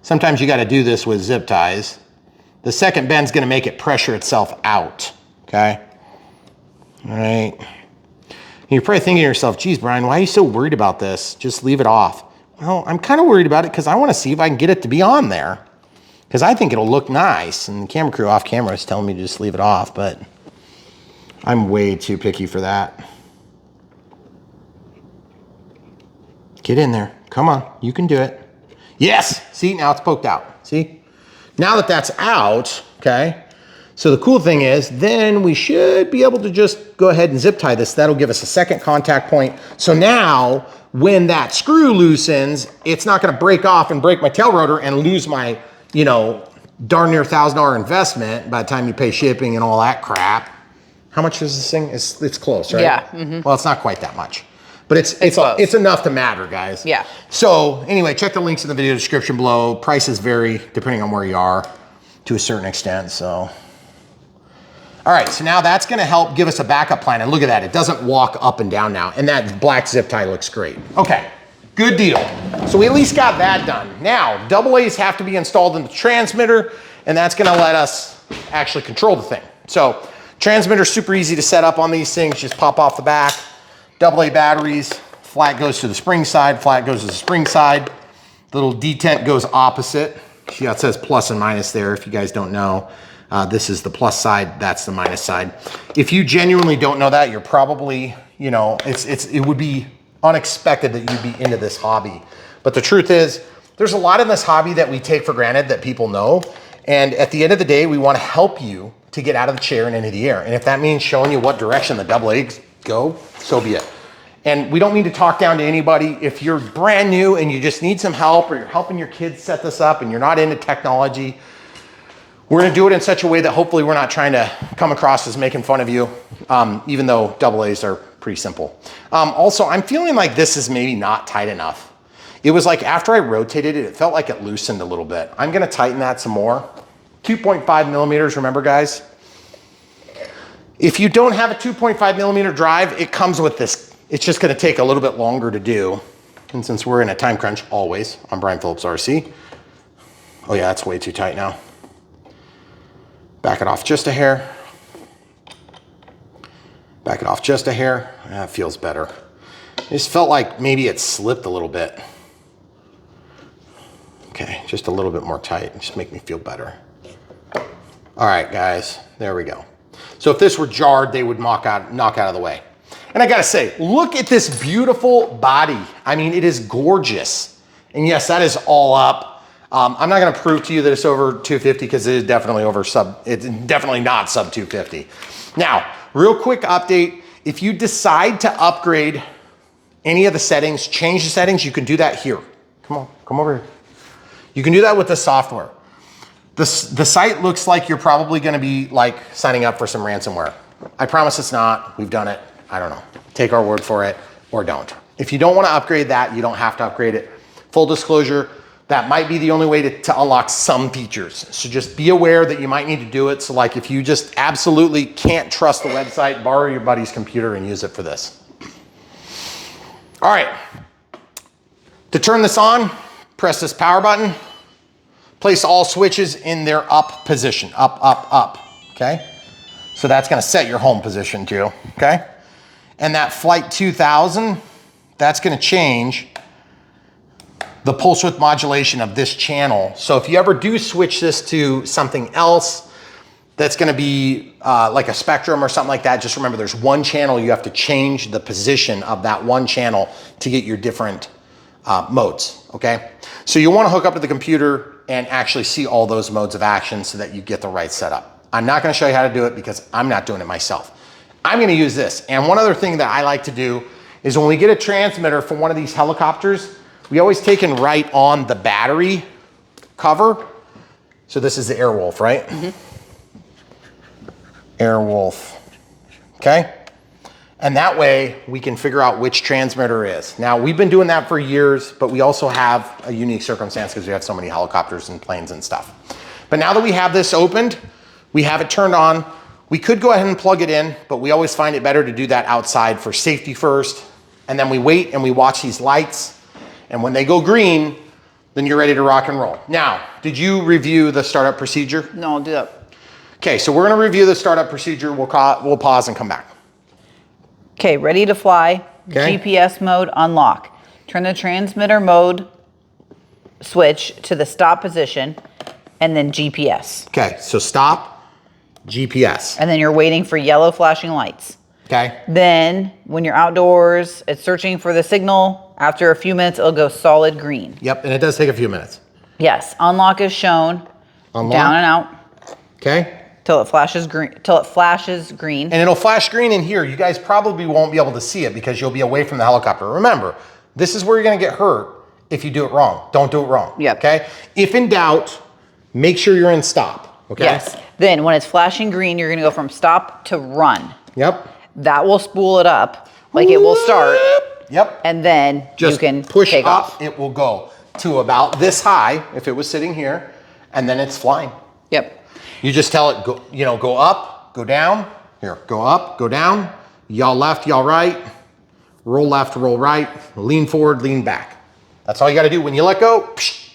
Sometimes you got to do this with zip ties. The second bend's going to make it pressure itself out, okay? All right. You're probably thinking to yourself, geez, Brian, why are you so worried about this? Just leave it off. Well, I'm kind of worried about it because I want to see if I can get it to be on there, because I think it'll look nice, and the camera crew off camera is telling me to just leave it off, but I'm way too picky for that. Get in there. Come on. You can do it. Yes. See, now it's poked out. See? Now that that's out, okay? So the cool thing is then we should be able to just go ahead and zip tie this. That'll give us a second contact point. So now when that screw loosens, it's not going to break off and break my tail rotor and lose my, you know, darn near $1,000 investment by the time you pay shipping and all that crap. How much is this thing? It's close, right? Yeah. Mm-hmm. Well, it's not quite that much. But it's enough to matter, guys. Yeah. So anyway, check the links in the video description below. Prices vary depending on where you are to a certain extent. So, all right. So now that's going to help give us a backup plan. And look at that. It doesn't walk up and down now. And that black zip tie looks great. Okay. Good deal. So we at least got that done. Now, AA's have to be installed in the transmitter, and that's going to let us actually control the thing. So transmitter's super easy to set up on these things. Just pop off the back. AA batteries, flat goes to the spring side, flat goes to the spring side. Little detent goes opposite. See how it says plus and minus there, if you guys don't know. This is the plus side, that's the minus side. If you genuinely don't know that, you're probably, you know, it would be unexpected that you'd be into this hobby. But the truth is, there's a lot in this hobby that we take for granted that people know. And at the end of the day, we want to help you to get out of the chair and into the air. And if that means showing you what direction the AA's go, so be it. And we don't mean to talk down to anybody. If you're brand new and you just need some help, or you're helping your kids set this up and you're not into technology, we're gonna do it in such a way that hopefully we're not trying to come across as making fun of you, even though AA's are pretty simple. Also, I'm feeling like this is maybe not tight enough. It was like after I rotated it, it felt like it loosened a little bit. I'm gonna tighten that some more. 2.5 millimeters, remember guys? If you don't have a 2.5 millimeter drive, it comes with this. It's just gonna take a little bit longer to do. And since we're in a time crunch, always, I'm Brian Phillips, RC. Oh yeah, that's way too tight now. Back it off just a hair. Back it off just a hair. That feels better. It just felt like maybe it slipped a little bit. Okay, just a little bit more tight. Just make me feel better. All right, guys, there we go. So if this were jarred, they would knock out of the way. And I gotta say, look at this beautiful body. I mean, it is gorgeous. And yes, that is all up. I'm not gonna prove to you that it's over 250 because it is definitely it's definitely not sub 250. Now, real quick update. If you decide to upgrade any of the settings, change the settings, you can do that here. Come on, come over here. You can do that with the software. The site looks like you're probably gonna be like signing up for some ransomware. I promise it's not, we've done it. I don't know, take our word for it or don't. If you don't wanna upgrade that, you don't have to upgrade it. Full disclosure, that might be the only way to unlock some features. So just be aware that you might need to do it. So like if you just absolutely can't trust the website, borrow your buddy's computer and use it for this. All right, to turn this on, press this power button, place all switches in their up position, up, up, up, okay? So that's gonna set your home position too, okay? And that flight 2000, that's gonna change the pulse width modulation of this channel. So if you ever do switch this to something else that's gonna be like a Spectrum or something like that, just remember there's one channel, you have to change the position of that one channel to get your different modes, okay? So you wanna hook up to the computer and actually see all those modes of action so that you get the right setup. I'm not gonna show you how to do it because I'm not doing it myself. I'm gonna use this. And one other thing that I like to do is when we get a transmitter for one of these helicopters, we always take and write on the battery cover. So this is the Airwolf, right? Airwolf, okay? And that way we can figure out which transmitter is. Now we've been doing that for years, but we also have a unique circumstance because we have so many helicopters and planes and stuff. But now that we have this opened, we have it turned on, we could go ahead and plug it in, but we always find it better to do that outside for safety first. And then we wait and we watch these lights. And when they go green, then you're ready to rock and roll. Now, did you review the startup procedure? No, I'll do that. Okay, so we're gonna review the startup procedure. We'll pause and come back. Okay, ready to fly. Okay. GPS mode unlock. Turn the transmitter mode switch to the stop position and then GPS. Okay, so stop, GPS. And then you're waiting for yellow flashing lights. Okay. Then when you're outdoors, it's searching for the signal. After a few minutes, it'll go solid green. Yep, and it does take a few minutes. Yes, unlock is shown. Unlock. Down and out. Okay. Till it flashes green. And it'll flash green in here. You guys probably won't be able to see it because you'll be away from the helicopter. Remember, this is where you're gonna get hurt if you do it wrong. Don't do it wrong. Yep. Okay? If in doubt, make sure you're in stop. Okay? Yes. Then when it's flashing green, you're gonna go from stop to run. Yep. That will spool it up. Like it will start. Yep. And then Just you can push take up, off. it will go to about this high if it was sitting here, and then it's flying. Yep. You just tell it, go, you know, go up, go down. Here, go up, go down. Yaw left, yaw right. Roll left, roll right. Lean forward, lean back. That's all you got to do. When you let go, psh,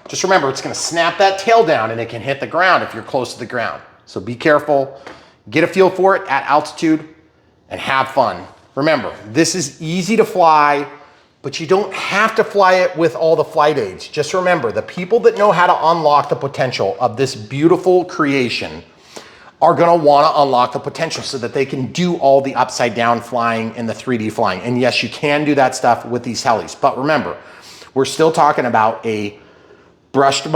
just remember it's going to snap that tail down and it can hit the ground if you're close to the ground. So be careful. Get a feel for it at altitude and have fun. Remember, this is easy to fly, but you don't have to fly it with all the flight aids. Just remember, the people that know how to unlock the potential of this beautiful creation are gonna wanna unlock the potential so that they can do all the upside down flying and the 3D flying. And yes, you can do that stuff with these helis, but remember, we're still talking about a brushless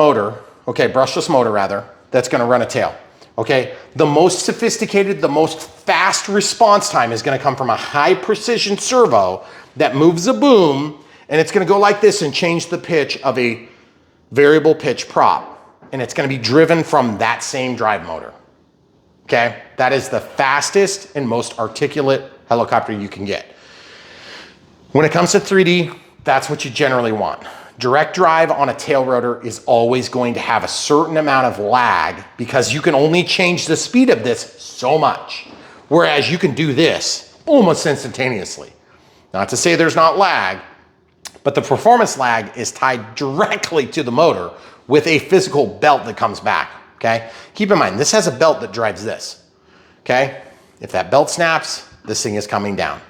motor rather, that's gonna run a tail. Okay, the most sophisticated, the most fast response time is gonna come from a high precision servo that moves a boom, and it's gonna go like this and change the pitch of a variable pitch prop. And it's gonna be driven from that same drive motor. Okay, that is the fastest and most articulate helicopter you can get. When it comes to 3D, that's what you generally want. Direct drive on a tail rotor is always going to have a certain amount of lag because you can only change the speed of this so much. Whereas you can do this almost instantaneously. Not to say there's not lag, but the performance lag is tied directly to the motor with a physical belt that comes back, okay? Keep in mind, this has a belt that drives this, okay? If that belt snaps, this thing is coming down.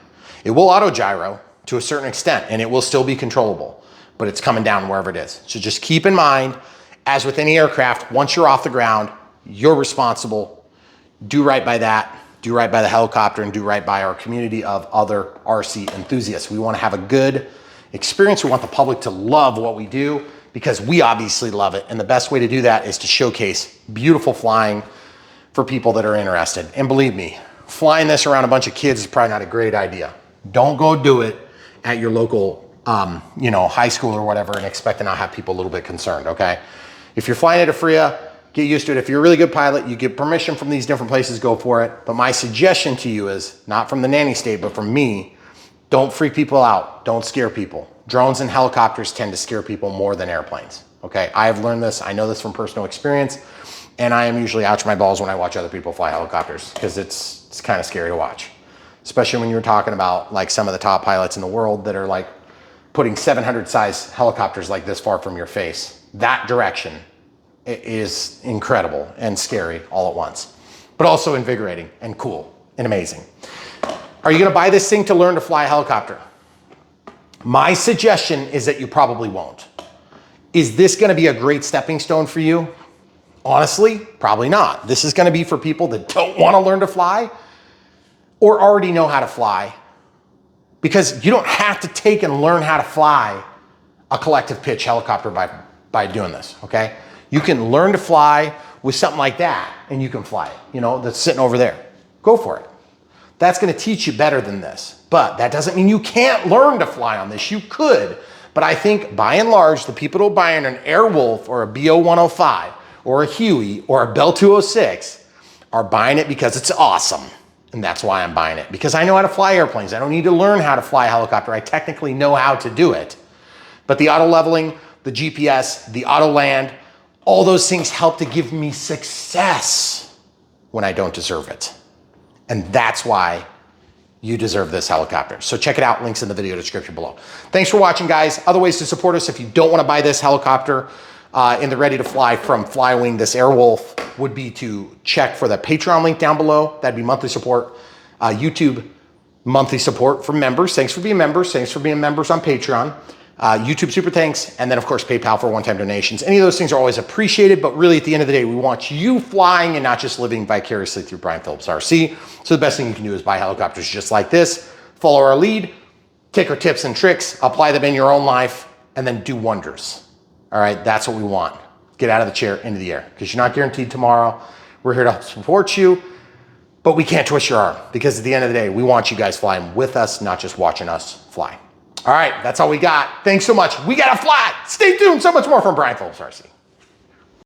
It will auto gyro to a certain extent and it will still be controllable, but it's coming down wherever it is. So just keep in mind, as with any aircraft, once you're off the ground, you're responsible. Do right by that, do right by the helicopter, and do right by our community of other RC enthusiasts. We want to have a good experience. We want the public to love what we do because we obviously love it. And the best way to do that is to showcase beautiful flying for people that are interested. And believe me, flying this around a bunch of kids is probably not a great idea. Don't go do it at your local high school or whatever and expect to not have people a little bit concerned, okay? If you're flying at a FRIA, get used to it. If you're a really good pilot, you get permission from these different places, go for it. But my suggestion to you is, not from the nanny state, but from me, don't freak people out. Don't scare people. Drones and helicopters tend to scare people more than airplanes, okay? I have learned this. I know this from personal experience, and I am usually ouch my balls when I watch other people fly helicopters because it's kind of scary to watch, especially when you're talking about like some of the top pilots in the world that are like putting 700 size helicopters like this far from your face. That direction is incredible and scary all at once, but also invigorating and cool and amazing. Are you gonna buy this thing to learn to fly a helicopter? My suggestion is that you probably won't. Is this gonna be a great stepping stone for you? Honestly, probably not. This is gonna be for people that don't wanna learn to fly or already know how to fly, because you don't have to take and learn how to fly a collective pitch helicopter by doing this, okay? You can learn to fly with something like that and you can fly it, you know, that's sitting over there. Go for it. That's gonna teach you better than this, but that doesn't mean you can't learn to fly on this. You could, but I think by and large, the people who are buying an Airwolf or a BO-105 or a Heli or a Bell 206 are buying it because it's awesome. And that's why I'm buying it, because I know how to fly airplanes. I don't need to learn how to fly a helicopter. I technically know how to do it. But the auto leveling, the GPS, the auto land, all those things help to give me success when I don't deserve it. And that's why you deserve this helicopter. So check it out, links in the video description below. Thanks for watching, guys. Other ways to support us if you don't wanna buy this helicopter in the ready to fly from FlyWing, this Airwolf, would be to check for the Patreon link down below. That'd be monthly support. YouTube monthly support for members. Thanks for being members. Thanks for being members on Patreon. YouTube super thanks. And then of course, PayPal for one-time donations. Any of those things are always appreciated, but really at the end of the day, we want you flying and not just living vicariously through Brian Phillips RC. So the best thing you can do is buy helicopters just like this, follow our lead, take our tips and tricks, apply them in your own life, and then do wonders. All right, that's what we want. Get out of the chair, into the air, because you're not guaranteed tomorrow. We're here to help support you, but we can't twist your arm, because at the end of the day, we want you guys flying with us, not just watching us fly. All right, that's all we got. Thanks so much. We gotta fly. Stay tuned. So much more from Brian Phillips RC.